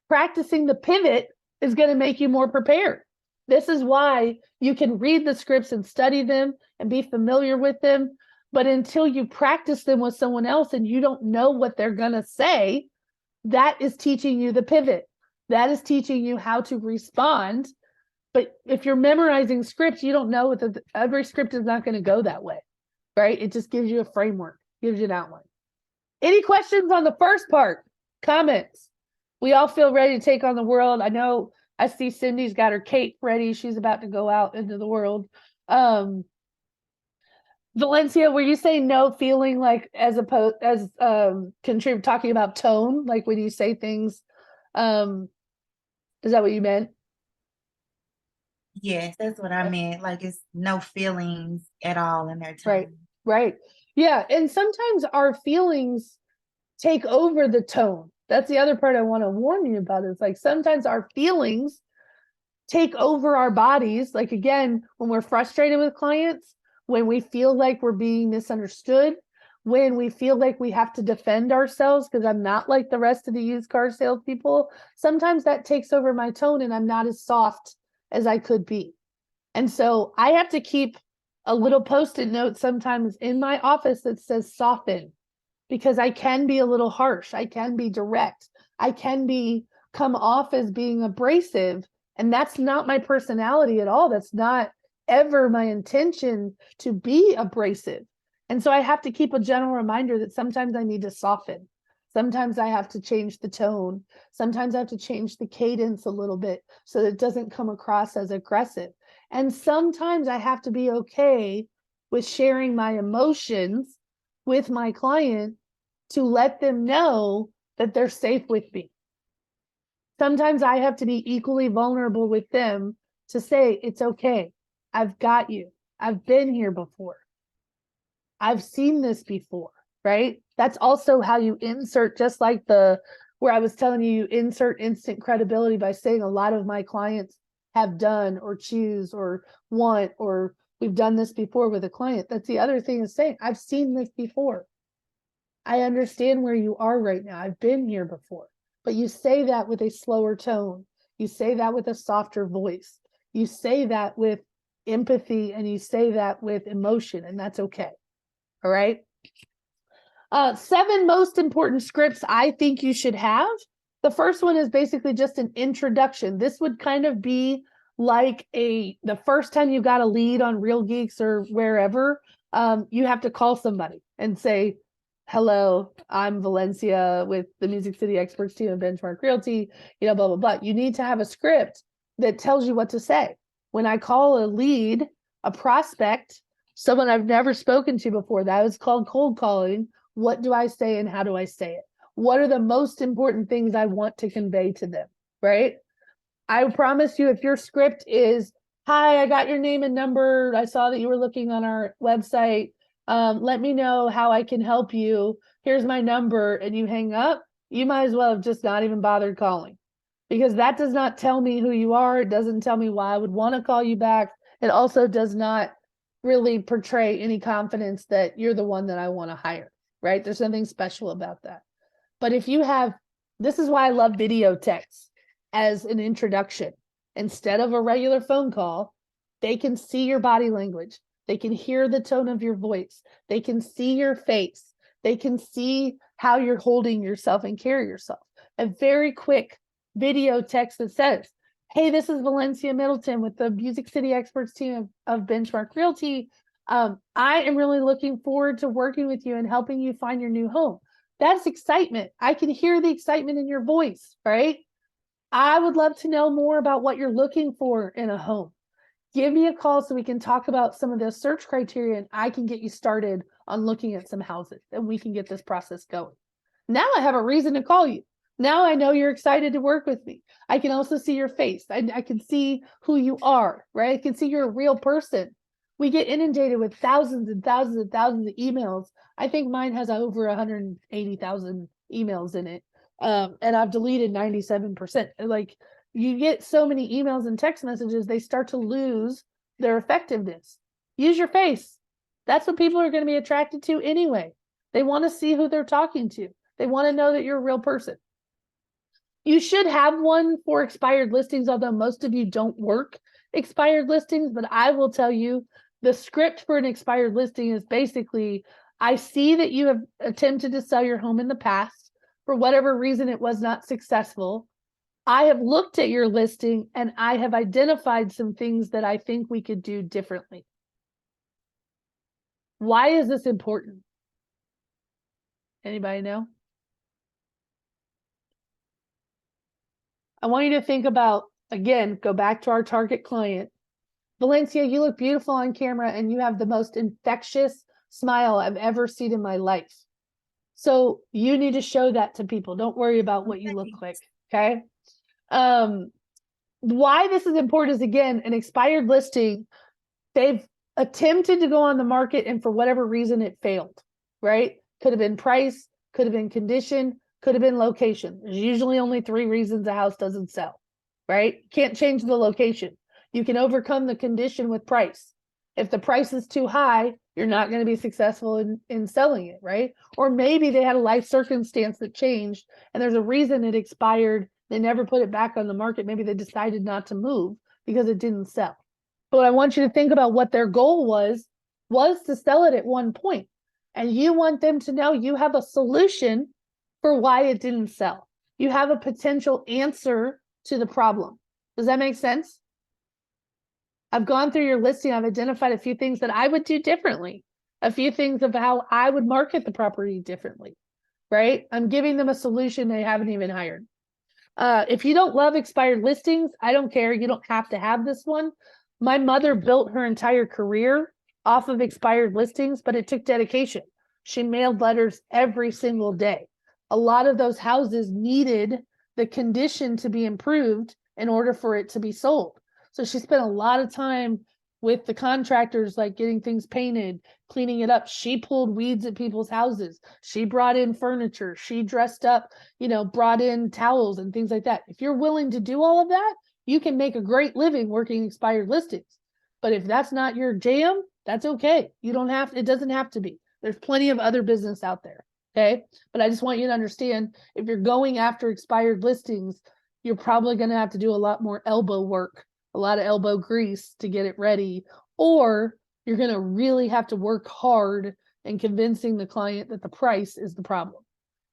Practicing the pivot is going to make you more prepared. This is why you can read the scripts and study them and be familiar with them. But until you practice them with someone else and you don't know what they're going to say, that is teaching you the pivot. That is teaching you how to respond. But if you're memorizing scripts, you don't know that every script is not going to go that way, right? It just gives you a framework, gives you an outline. Any questions on the first part? Comments? We all feel ready to take on the world. I know I see Cindy's got her cape ready. She's about to go out into the world. Valencia, were you saying no feeling like contribute talking about tone, like when you say things, is that what you meant? Yes, that's what I meant. Like it's no feelings at all in their tone. Right. Yeah. And sometimes our feelings take over the tone. That's the other part I want to warn you about is like sometimes our feelings take over our bodies. Like again, when we're frustrated with clients, when we feel like we're being misunderstood, when we feel like we have to defend ourselves because I'm not like the rest of the used car salespeople, sometimes that takes over my tone and I'm not as soft as I could be. And so I have to keep a little post-it note sometimes in my office that says soften, because I can be a little harsh. I can be direct. I can come off as being abrasive. And that's not my personality at all. That's not ever my intention to be abrasive. And so I have to keep a general reminder that sometimes I need to soften. Sometimes I have to change the tone. Sometimes I have to change the cadence a little bit so that it doesn't come across as aggressive. And sometimes I have to be okay with sharing my emotions with my client to let them know that they're safe with me. Sometimes I have to be equally vulnerable with them to say, it's okay. I've got you. I've been here before. I've seen this before, right? That's also how you insert, just like where I was telling you, insert instant credibility by saying a lot of my clients have done or choose or want, or we've done this before with a client. That's the other thing is saying, I've seen this before. I understand where you are right now. I've been here before. But you say that with a slower tone. You say that with a softer voice. You say that with empathy, and you say that with emotion, and that's okay. All right. 7 most important scripts I think you should have. The first one is basically just an introduction. This would kind of be like the first time you got a lead on Real Geeks or wherever, you have to call somebody and say, hello, I'm Valencia with the Music City Experts team of Benchmark Realty, blah, blah, blah. You need to have a script that tells you what to say. When I call a lead, a prospect, someone I've never spoken to before, that was called cold calling. What do I say and how do I say it? What are the most important things I want to convey to them, right? I promise you, if your script is, hi, I got your name and number. I saw that you were looking on our website. Let me know how I can help you. Here's my number, and you hang up, you might as well have just not even bothered calling, because that does not tell me who you are. It doesn't tell me why I would want to call you back. It also does not really portray any confidence that you're the one that I want to hire, right? There's nothing special about that. But if you have, this is why I love video text as an introduction. Instead of a regular phone call, they can see your body language. They can hear the tone of your voice. They can see your face. They can see how you're holding yourself and carry yourself. A very quick video text that says, hey, this is Valencia Middleton with the Music City Experts team of Benchmark Realty. I am really looking forward to working with you and helping you find your new home. That's excitement. I can hear the excitement in your voice, right? I would love to know more about what you're looking for in a home. Give me a call so we can talk about some of the search criteria, and I can get you started on looking at some houses, and we can get this process going. Now I have a reason to call you. Now I know you're excited to work with me. I can also see your face. I can see who you are, right? I can see you're a real person. We get inundated with thousands and thousands and thousands of emails. I think mine has over 180,000 emails in it. And I've deleted 97%. Like, you get so many emails and text messages, they start to lose their effectiveness. Use your face. That's what people are going to be attracted to anyway. They want to see who they're talking to. They want to know that you're a real person. You should have one for expired listings, although most of you don't work expired listings. But I will tell you, the script for an expired listing is basically, I see that you have attempted to sell your home in the past. For whatever reason, it was not successful. I have looked at your listing and I have identified some things that I think we could do differently. Why is this important? Anybody know? I want you to think about, again, go back to our target client. Valencia, you look beautiful on camera and you have the most infectious smile I've ever seen in my life. So you need to show that to people. Don't worry about what you look like, okay? Why this is important is, again, an expired listing, they've attempted to go on the market and for whatever reason it failed, right? Could have been price, could have been condition, could have been location. There's usually only 3 reasons a house doesn't sell, right? Can't change the location. You can overcome the condition with price. If the price is too high, you're not going to be successful in selling it, right? Or maybe they had a life circumstance that changed and there's a reason it expired. They never put it back on the market. Maybe they decided not to move because it didn't sell. But I want you to think about what their goal was to sell it at one point. And you want them to know you have a solution for why it didn't sell. You have a potential answer to the problem. Does that make sense? I've gone through your listing. I've identified a few things that I would do differently, a few things of how I would market the property differently, right? I'm giving them a solution they haven't even hired. If you don't love expired listings, I don't care. You don't have to have this one. My mother built her entire career off of expired listings, but it took dedication. She mailed letters every single day. A lot of those houses needed the condition to be improved in order for it to be sold. So she spent a lot of time with the contractors, like getting things painted, cleaning it up. She pulled weeds at people's houses. She brought in furniture. She dressed up, brought in towels and things like that. If you're willing to do all of that, you can make a great living working expired listings. But if that's not your jam, that's okay. You don't have, it doesn't have to be. There's plenty of other business out there. Okay. But I just want you to understand, if you're going after expired listings, you're probably going to have to do a lot more elbow work, a lot of elbow grease to get it ready, or you're going to really have to work hard in convincing the client that the price is the problem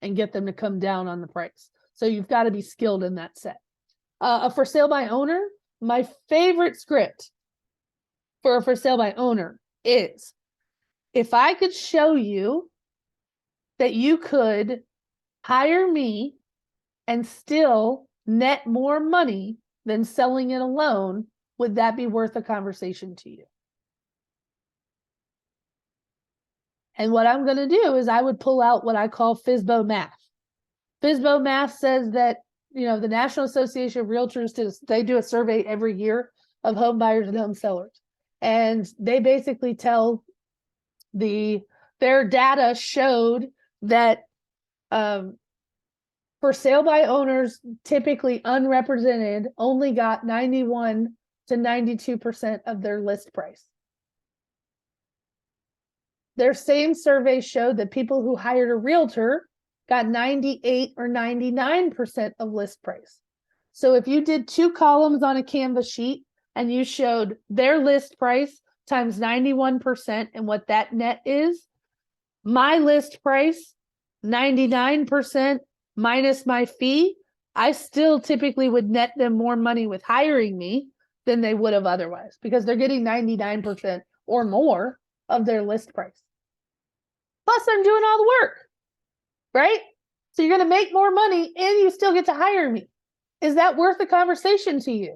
and get them to come down on the price. So you've got to be skilled in that set. A for sale by owner, my favorite script for a for sale by owner is, if I could show you that you could hire me and still net more money than selling it alone, would that be worth a conversation to you? And what I'm going to do is I would pull out what I call FSBO math. FSBO math says that, the National Association of Realtors, they do a survey every year of home buyers and home sellers. And they basically tell their data showed that for sale by owners, typically unrepresented, only got 91 to 92% of their list price. Their same survey showed that people who hired a realtor got 98 or 99% of list price. So if you did 2 columns on a Canvas sheet and you showed their list price times 91% and what that net is, my list price, 99% minus my fee, I still typically would net them more money with hiring me than they would have otherwise, because they're getting 99% or more of their list price. Plus I'm doing all the work, right? So you're going to make more money and you still get to hire me. Is that worth the conversation to you?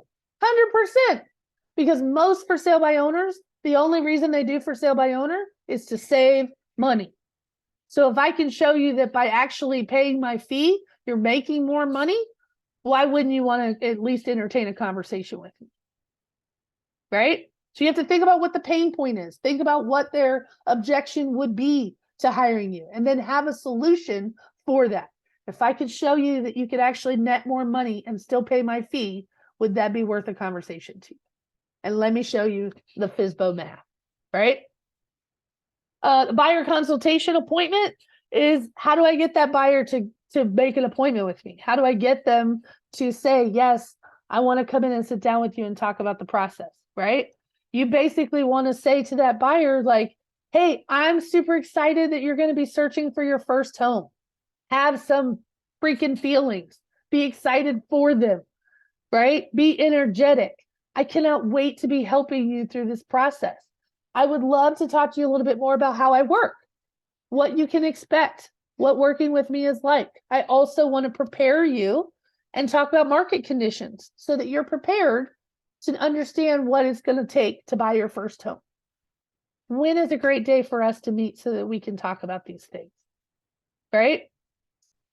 100%. Because most for sale by owners, the only reason they do for sale by owner is to save money. So if I can show you that by actually paying my fee, you're making more money, why wouldn't you want to at least entertain a conversation with me? Right? So you have to think about what the pain point is. Think about what their objection would be to hiring you, and then have a solution for that. If I could show you that you could actually net more money and still pay my fee, would that be worth a conversation to you? And let me show you the FSBO math, right? The buyer consultation appointment is, how do I get that buyer to make an appointment with me? How do I get them to say, yes, I want to come in and sit down with you and talk about the process, right? You basically want to say to that buyer, like, hey, I'm super excited that you're going to be searching for your first home. Have some freaking feelings. Be excited for them, right? Be energetic. I cannot wait to be helping you through this process. I would love to talk to you a little bit more about how I work, what you can expect, what working with me is like. I also want to prepare you and talk about market conditions so that you're prepared to understand what it's going to take to buy your first home. When is a great day for us to meet so that we can talk about these things, right?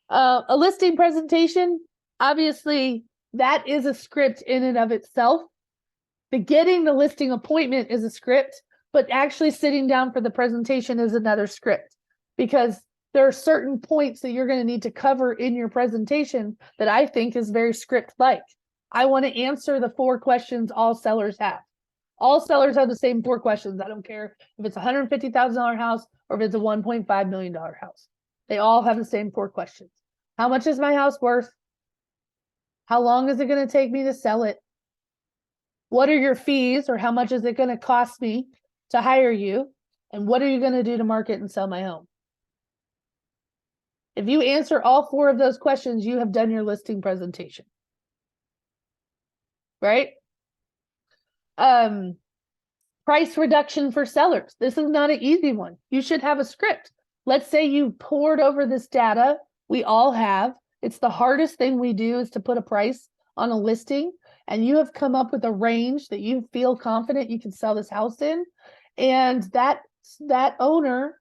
A listing presentation, obviously, that is a script in and of itself. Getting the listing appointment is a script, but actually sitting down for the presentation is another script, because there are certain points that you're going to need to cover in your presentation that I think is very script-like. I want to answer the 4 questions all sellers have. All sellers have the same 4 questions. I don't care if it's a $150,000 house or if it's a $1.5 million house. They all have the same 4 questions. How much is my house worth? How long is it going to take me to sell it? What are your fees, or how much is it going to cost me to hire you? And what are you going to do to market and sell my home? If you answer all 4 of those questions, you have done your listing presentation. Right? Price reduction for sellers. This is not an easy one. You should have a script. Let's say you poured over this data. We all have. It's the hardest thing we do is to put a price on a listing, and you have come up with a range that you feel confident you can sell this house in. And that owner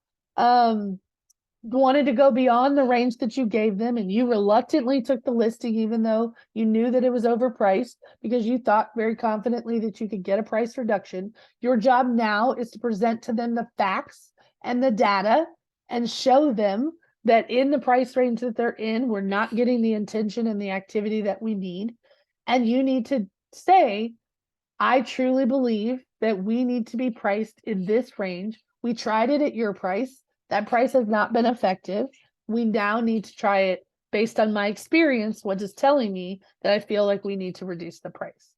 wanted to go beyond the range that you gave them, and you reluctantly took the listing even though you knew that it was overpriced, because you thought very confidently that you could get a price reduction. Your job now is to present to them the facts and the data and show them that in the price range that they're in, we're not getting the attention and the activity that we need. And you need to say, I truly believe that we need to be priced in this range. We tried it at your price. That price has not been effective. we now need to try it based on my experience, what is telling me that I feel like we need to reduce the price.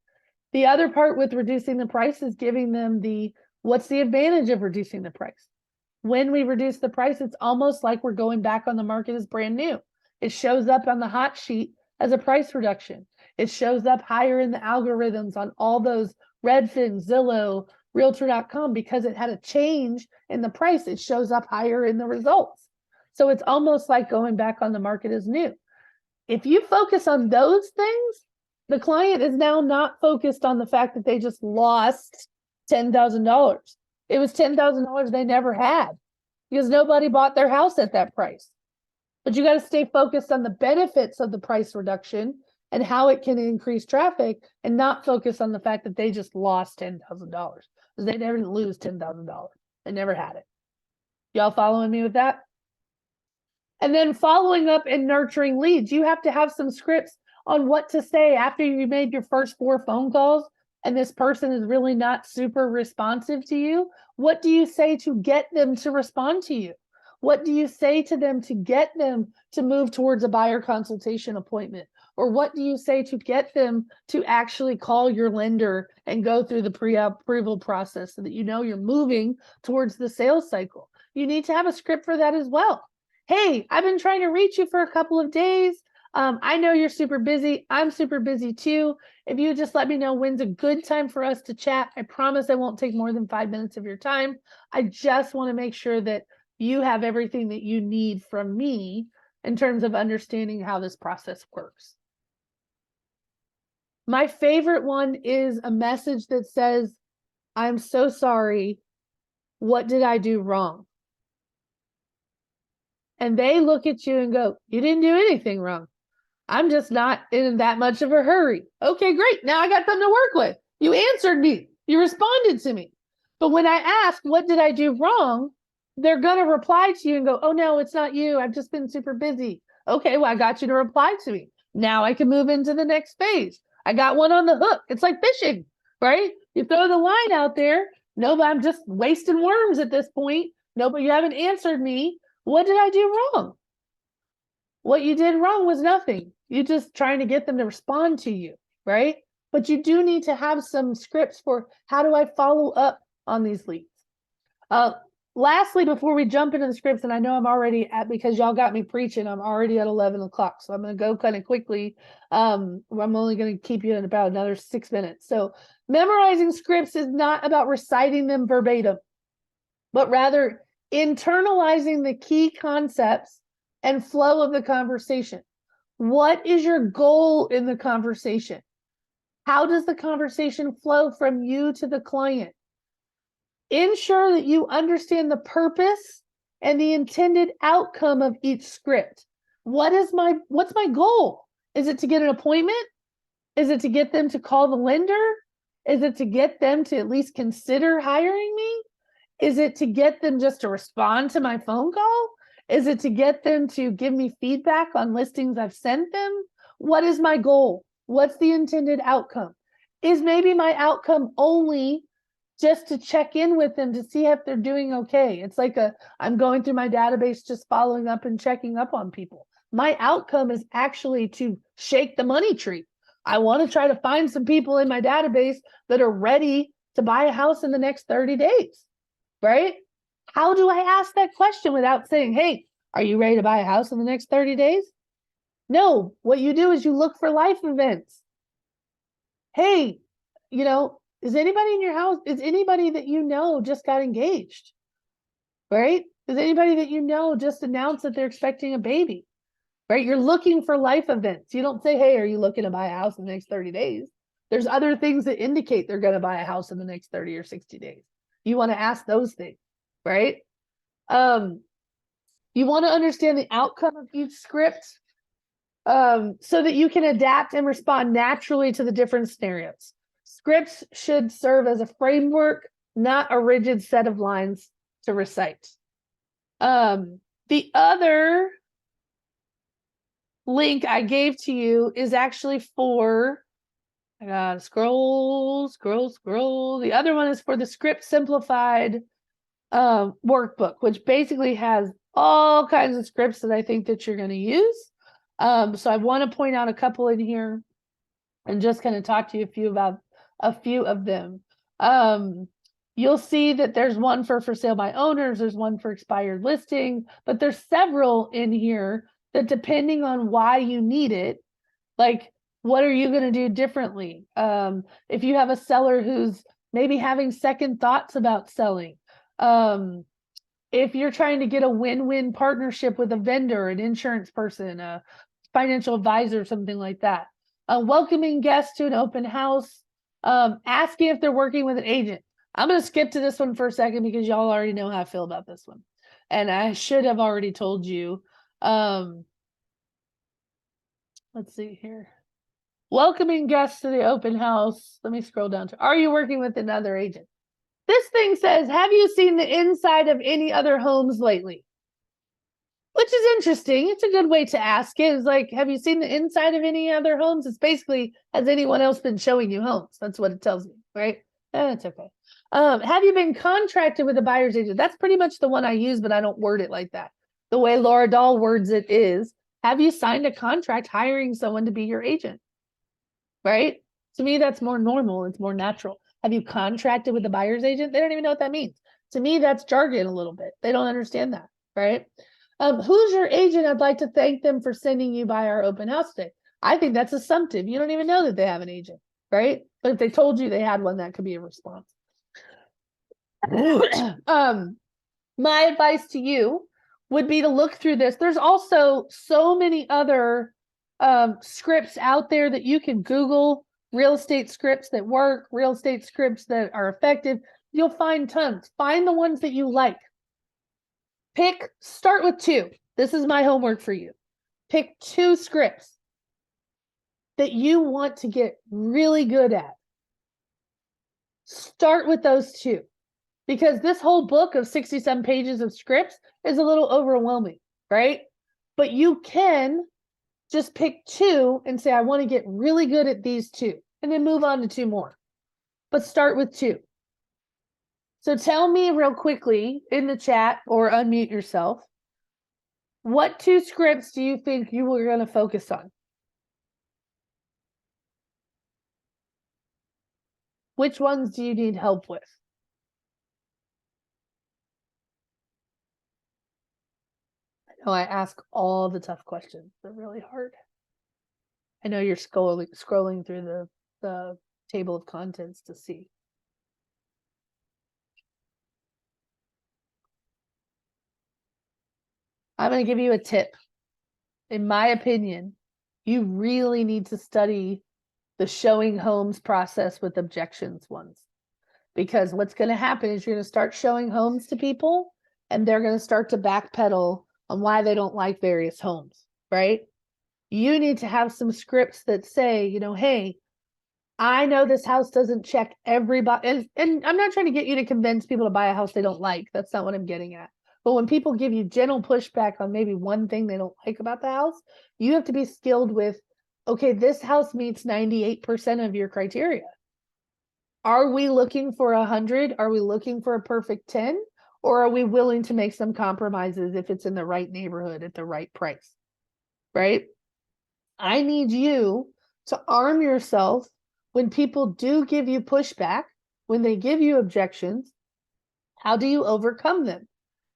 The other part with reducing the price is giving them what's the advantage of reducing the price? When we reduce the price, it's almost like we're going back on the market as brand new. It shows up on the hot sheet as a price reduction. It shows up higher in the algorithms on all those Redfin, Zillow, realtor.com, because it had a change in the price. It shows up higher in the results. So it's almost like going back on the market as new. If you focus on those things, the client is now not focused on the fact that they just lost $10,000. It was $10,000 they never had because nobody bought their house at that price. But you got to stay focused on the benefits of the price reduction and how it can increase traffic, and not focus on the fact that they just lost $10,000, because they never didn't lose $10,000. They never had it. Y'all following me with that? And then following up and nurturing leads, you have to have some scripts on what to say after you made your first 4 phone calls and this person is really not super responsive to you. What do you say to get them to respond to you? What do you say to them to get them to move towards a buyer consultation appointment? Or what do you say to get them to actually call your lender and go through the pre-approval process so that you know you're moving towards the sales cycle? You need to have a script for that as well. Hey, I've been trying to reach you for a couple of days. I know you're super busy. I'm super busy too. If you just let me know when's a good time for us to chat, I promise I won't take more than 5 minutes of your time. I just want to make sure that you have everything that you need from me in terms of understanding how this process works. My favorite one is a message that says, I'm so sorry. What did I do wrong? And they look at you and go, you didn't do anything wrong. I'm just not in that much of a hurry. Okay, great. Now I got something to work with. You answered me. You responded to me. But when I ask, what did I do wrong? They're going to reply to you and go, oh, no, it's not you. I've just been super busy. Okay, well, I got you to reply to me. Now I can move into the next phase. I got one on the hook. It's like fishing, right? You throw the line out there. No, but I'm just wasting worms at this point. No, but you haven't answered me. What did I do wrong? What you did wrong was nothing. You're just trying to get them to respond to you, right? But you do need to have some scripts for how do I follow up on these leads. Lastly, before we jump into the scripts, and I know I'm already at, because y'all got me preaching, I'm already at 11 o'clock. So I'm going to go kind of quickly. I'm only going to keep you in about another 6 minutes. So memorizing scripts is not about reciting them verbatim, but rather internalizing the key concepts and flow of the conversation. What is your goal in the conversation? How does the conversation flow from you to the client? Ensure that you understand the purpose and the intended outcome of each script. What's my goal? Is it to get an appointment? Is it to get them to call the lender? Is it to get them to at least consider hiring me? Is it to get them just to respond to my phone call? Is it to get them to give me feedback on listings I've sent them? What is my goal? What's the intended outcome? Is maybe my outcome only just to check in with them to see if they're doing okay? It's like I'm going through my database, just following up and checking up on people. My outcome is actually to shake the money tree. I want to try to find some people in my database that are ready to buy a house in the next 30 days, right? How do I ask that question without saying, hey, are you ready to buy a house in the next 30 days? No, what you do is you look for life events. Hey, is anybody in your house, is anybody that you know just got engaged, right? Is anybody that you know just announced that they're expecting a baby, right? You're looking for life events. You don't say, hey, are you looking to buy a house in the next 30 days? There's other things that indicate they're going to buy a house in the next 30 or 60 days. You want to ask those things, right? You want to understand the outcome of each script so that you can adapt and respond naturally to the different scenarios. Scripts should serve as a framework, not a rigid set of lines to recite. The other link I gave to you is actually for, I gotta scroll. The other one is for the Script Simplified workbook, which basically has all kinds of scripts that I think that you're going to use. So I want to point out a couple in here and just kind of talk to you about a few of them. You'll see that there's one for sale by owners, there's one for expired listing, but there's several in here that depending on why you need it, like what are you going to do differently? If you have a seller who's maybe having second thoughts about selling, if you're trying to get a win-win partnership with a vendor, an insurance person, a financial advisor, something like that. Welcoming guests to an open house, asking if they're working with an agent. I'm going to skip to this one for a second because y'all already know how I feel about this one. And I should have already told you. Let's see here. Welcoming guests to the open house. Let me scroll down to, are you working with another agent? This thing says, have you seen the inside of any other homes lately? Which is interesting. It's a good way to ask it. It's like, have you seen the inside of any other homes? It's basically, has anyone else been showing you homes? That's what it tells me, right? That's okay. Have you been contracted with a buyer's agent? That's pretty much the one I use, but I don't word it like that. The way Laura Dahl words it is, have you signed a contract hiring someone to be your agent? Right? To me, that's more normal. It's more natural. Have you contracted with a buyer's agent? They don't even know what that means. To me, that's jargon a little bit. They don't understand that, right? Who's your agent? I'd like to thank them for sending you by our open house day. I think that's assumptive. You don't even know that they have an agent, right? But if they told you they had one, that could be a response. My advice to you would be to look through this. There's also so many other scripts out there that you can Google, real estate scripts that work, real estate scripts that are effective. You'll find tons. Find the ones that you like. Start with 2. This is my homework for you. Pick 2 scripts that you want to get really good at. Start with those 2, because this whole book of 67 pages of scripts is a little overwhelming, right? But you can just pick 2 and say, I want to get really good at these 2, and then move on to 2 more. But start with 2. So tell me real quickly in the chat or unmute yourself, what 2 scripts do you think you were going to focus on? Which ones do you need help with? I know I ask all the tough questions. They're really hard. I know you're scrolling through the table of contents to see. I'm going to give you a tip. In my opinion, you really need to study the showing homes process with objections ones. Because what's going to happen is you're going to start showing homes to people and they're going to start to backpedal on why they don't like various homes, right? You need to have some scripts that say, you know, hey, I know this house doesn't check everybody. And I'm not trying to get you to convince people to buy a house they don't like. That's not what I'm getting at. But when people give you gentle pushback on maybe one thing they don't like about the house, you have to be skilled with, okay, this house meets 98% of your criteria. Are we looking for 100? Are we looking for a perfect 10? Or are we willing to make some compromises if it's in the right neighborhood at the right price? Right? I need you to arm yourself when people do give you pushback, when they give you objections. How do you overcome them?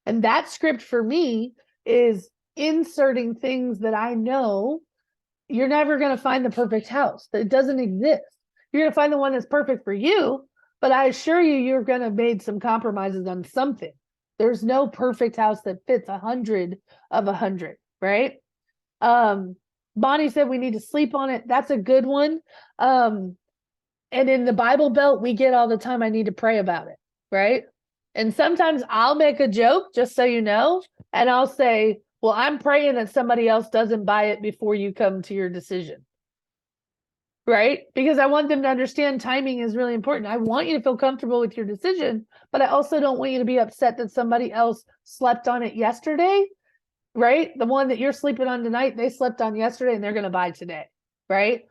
And that script for me is inserting things that I know you're never going to find the perfect house. That doesn't exist. You're going to find the one that's perfect for you, but I assure you, you're going to have made some compromises on something. There's no perfect house that fits 100 of 100, right? Bonnie said we need to sleep on it. That's a good one. And in the Bible Belt, we get all the time, I need to pray about it, right? And sometimes I'll make a joke, just so you know, and I'll say, well, I'm praying that somebody else doesn't buy it before you come to your decision, right? Because I want them to understand timing is really important. I want you to feel comfortable with your decision, but I also don't want you to be upset that somebody else slept on it yesterday, right? The one that you're sleeping on tonight, they slept on yesterday and they're going to buy today, right?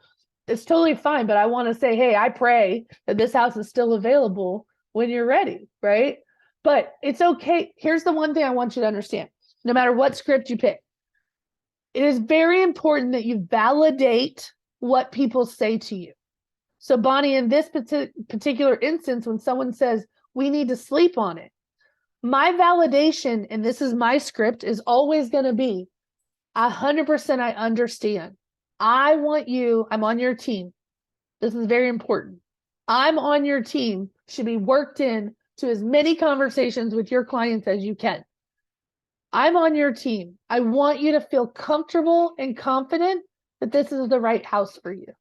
It's totally fine, but I want to say, hey, I pray that this house is still available when you're ready, right? But it's okay. Here's the one thing I want you to understand. no matter what script you pick. It is very important that you validate what people say to you. So Bonnie, in this particular instance, when someone says, we need to sleep on it, my validation, and this is my script, is always going to be 100% I understand. I want you, I'm on your team. This is very important. I'm on your team, should be worked in to as many conversations with your clients as you can. I'm on your team. I want you to feel comfortable and confident that this is the right house for you,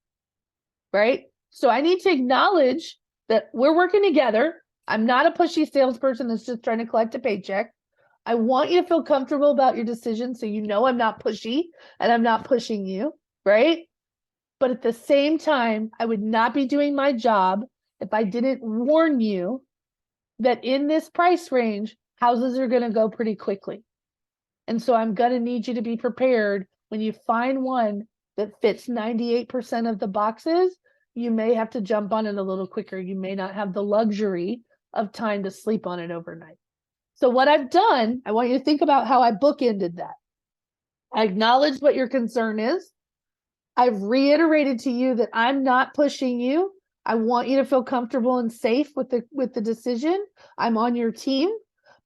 right? So I need to acknowledge that we're working together. I'm not a pushy salesperson that's just trying to collect a paycheck. I want you to feel comfortable about your decision so you know I'm not pushy and I'm not pushing you, right? But at the same time, I would not be doing my job if I didn't warn you that in this price range, houses are going to go pretty quickly. And so I'm going to need you to be prepared when you find one that fits 98% of the boxes, you may have to jump on it a little quicker. You may not have the luxury of time to sleep on it overnight. So what I've done, I want you to think about how I bookended that. I acknowledged what your concern is. I've reiterated to you that I'm not pushing you. I want you to feel comfortable and safe with the decision. I'm on your team,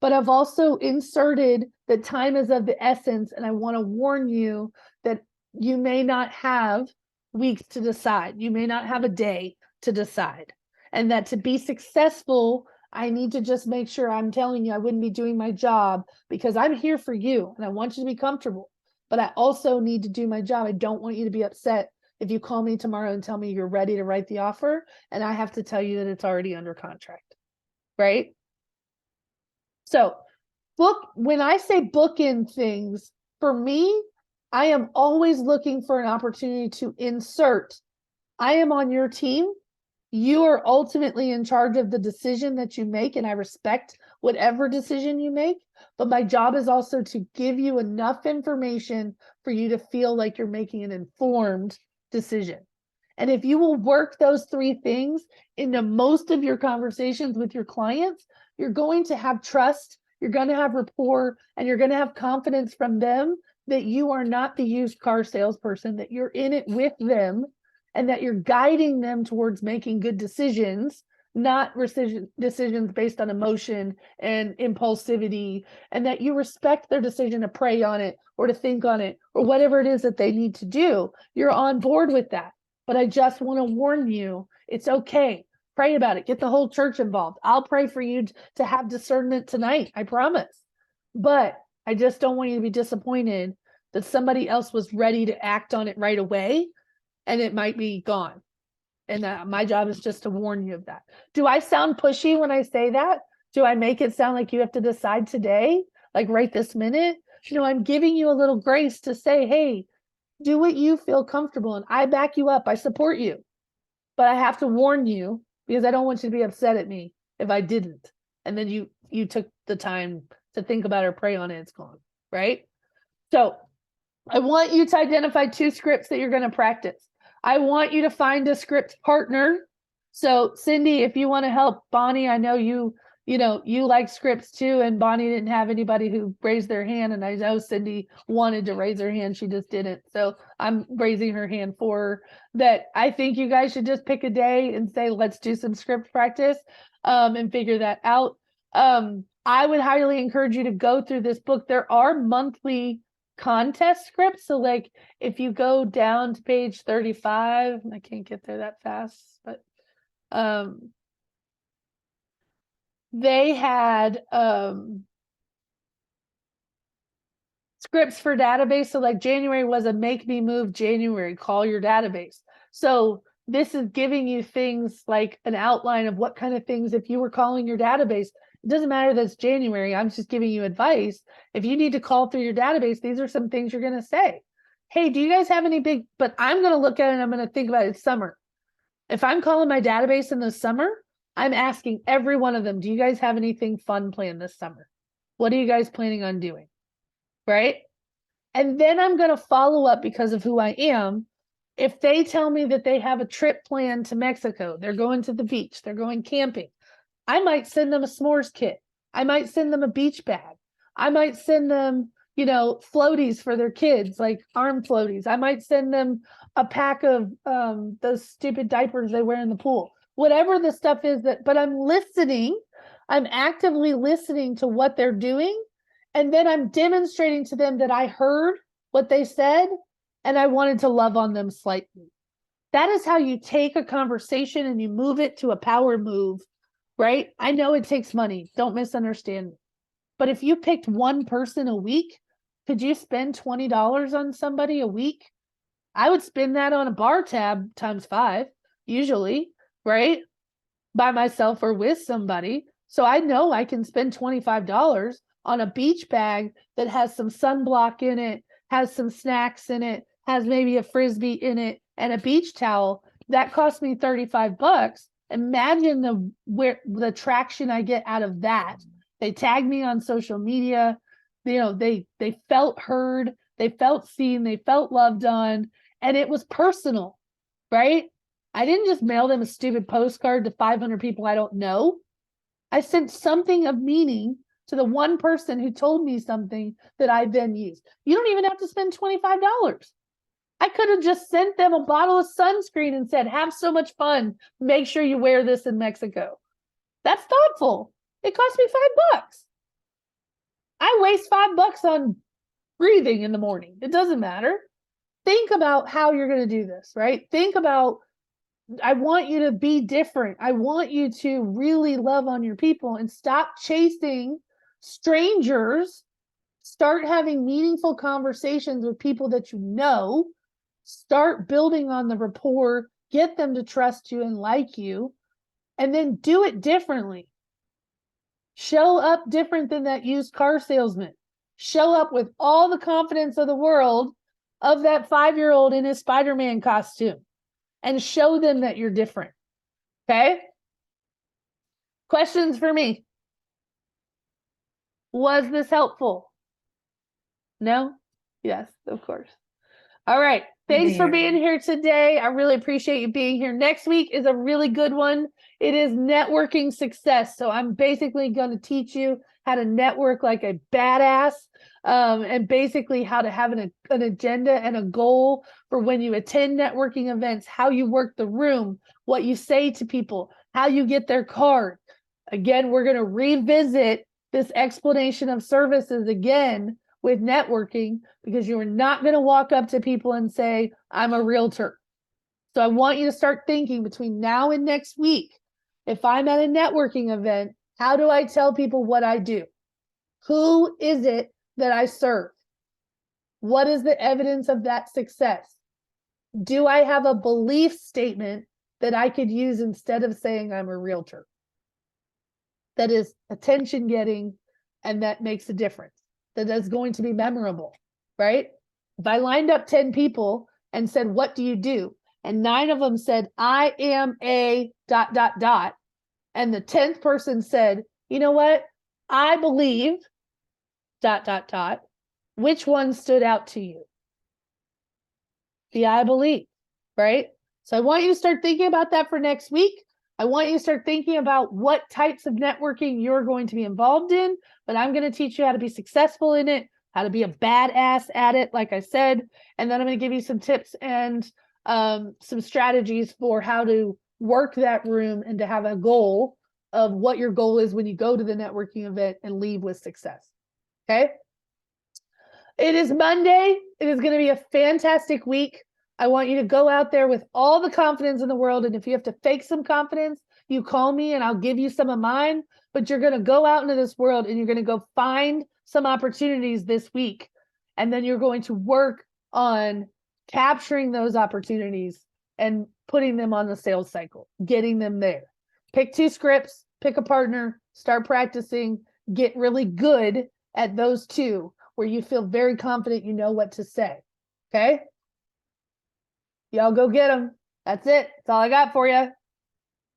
but I've also inserted that time is of the essence, and I want to warn you that you may not have weeks to decide. You may not have a day to decide, and that to be successful, I need to just make sure I'm telling you I wouldn't be doing my job because I'm here for you and I want you to be comfortable. But I also need to do my job. I don't want you to be upset if you call me tomorrow and tell me you're ready to write the offer and I have to tell you that it's already under contract, right? So when I say book in things, for me, I am always looking for an opportunity to insert. I am on your team. You are ultimately in charge of the decision that you make, and I respect whatever decision you make, but my job is also to give you enough information for you to feel like you're making an informed decision. And if you will work those three things into most of your conversations with your clients, you're going to have trust, you're going to have rapport, and you're going to have confidence from them that you are not the used car salesperson, that you're in it with them, and that you're guiding them towards making good decisions, not decisions based on emotion and impulsivity, and that you respect their decision to pray on it or to think on it or whatever it is that they need to do. You're on board with that. But I just want to warn you, it's okay. Pray about it. Get the whole church involved. I'll pray for you to have discernment tonight. I promise. But I just don't want you to be disappointed that somebody else was ready to act on it right away and it might be gone. And my job is just to warn you of that. Do I sound pushy when I say that? Do I make it sound like you have to decide today, like right this minute? No, I'm giving you a little grace to say, hey, do what you feel comfortable in. I back you up. I support you. But I have to warn you because I don't want you to be upset at me if I didn't. And then you took the time to think about it or pray on it, it's gone, right? So I want you to identify 2 scripts that you're going to practice. I want you to find a script partner. So Cindy, if you want to help Bonnie, I know you like scripts too, and Bonnie didn't have anybody who raised their hand, and I know Cindy wanted to raise her hand, she just didn't. So I'm raising her hand for her. That I think you guys should just pick a day and say, let's do some script practice and figure that out. I would highly encourage you to go through this book. There are monthly contest scripts. So like if you go down to page 35, I can't get there that fast, but they had scripts for database. So like January was a make me move January, call your database. So this is giving you things like an outline of what kind of things, if you were calling your database, it doesn't matter that it's January. I'm just giving you advice. If you need to call through your database, these are some things you're going to say. Hey, do you guys have any big, but I'm going to look at it and I'm going to think about it. It's summer. If I'm calling my database in the summer, I'm asking every one of them, do you guys have anything fun planned this summer? What are you guys planning on doing? Right? And then I'm going to follow up because of who I am. If they tell me that they have a trip planned to Mexico, they're going to the beach, they're going camping, I might send them a s'mores kit. I might send them a beach bag. I might send them, floaties for their kids, like arm floaties. I might send them a pack of those stupid diapers they wear in the pool. Whatever the stuff is but I'm listening. I'm actively listening to what they're doing. And then I'm demonstrating to them that I heard what they said and I wanted to love on them slightly. That is how you take a conversation and you move it to a power move, right? I know it takes money. Don't misunderstand me. But if you picked one person a week, could you spend $20 on somebody a week? I would spend that on a bar tab times 5, usually, right? By myself or with somebody. So I know I can spend $25 on a beach bag that has some sunblock in it, has some snacks in it, has maybe a Frisbee in it, and a beach towel. That cost me $35. Imagine the traction I get out of that. They tag me on social media. They felt heard, they felt seen, they felt loved on, and it was personal, right? I didn't just mail them a stupid postcard to 500 people I don't know. I sent something of meaning to the one person who told me something that I then used. You don't even have to spend $25. I could have just sent them a bottle of sunscreen and said, have so much fun. Make sure you wear this in Mexico. That's thoughtful. It cost me $5. I waste $5 on breathing in the morning. It doesn't matter. Think about how you're going to do this, right? Think about, I want you to be different. I want you to really love on your people and stop chasing strangers. Start having meaningful conversations with people that you know. Start building on the rapport, get them to trust you and like you, and then do it differently. Show up different than that used car salesman. Show up with all the confidence of the world of that 5-year-old in his Spider-Man costume and show them that you're different. Okay? Questions for me? Was this helpful? No? Yes, of course. All right. Thanks for being here today. I really appreciate you being here. Next week is a really good one. It is networking success. So I'm basically going to teach you how to network like a badass, and basically how to have an agenda and a goal for when you attend networking events, how you work the room, what you say to people, how you get their card. Again, we're going to revisit this explanation of services again with networking, because you are not going to walk up to people and say, I'm a realtor. So I want you to start thinking between now and next week, if I'm at a networking event, how do I tell people what I do? Who is it that I serve? What is the evidence of that success? Do I have a belief statement that I could use instead of saying I'm a realtor? That is attention getting, and that makes a difference. That is going to be memorable, right? If I lined up 10 people and said, what do you do? And 9 of them said, I am a ... And the 10th person said, you know what? I believe ... Which one stood out to you? The I believe, right? So I want you to start thinking about that for next week. I want you to start thinking about what types of networking you're going to be involved in, but I'm going to teach you how to be successful in it, how to be a badass at it, like I said, and then I'm going to give you some tips and some strategies for how to work that room and to have a goal of what your goal is when you go to the networking event and leave with success. Okay? It is Monday. It is going to be a fantastic week. I want you to go out there with all the confidence in the world. And if you have to fake some confidence, you call me and I'll give you some of mine. But you're going to go out into this world and you're going to go find some opportunities this week. And then you're going to work on capturing those opportunities and putting them on the sales cycle, getting them there. Pick 2 scripts, pick a partner, start practicing, get really good at those 2 where you feel very confident you know what to say. Okay? Y'all go get them. That's it. That's all I got for you.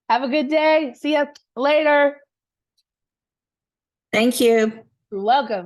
Have a good day. See you later. Thank you. You're welcome.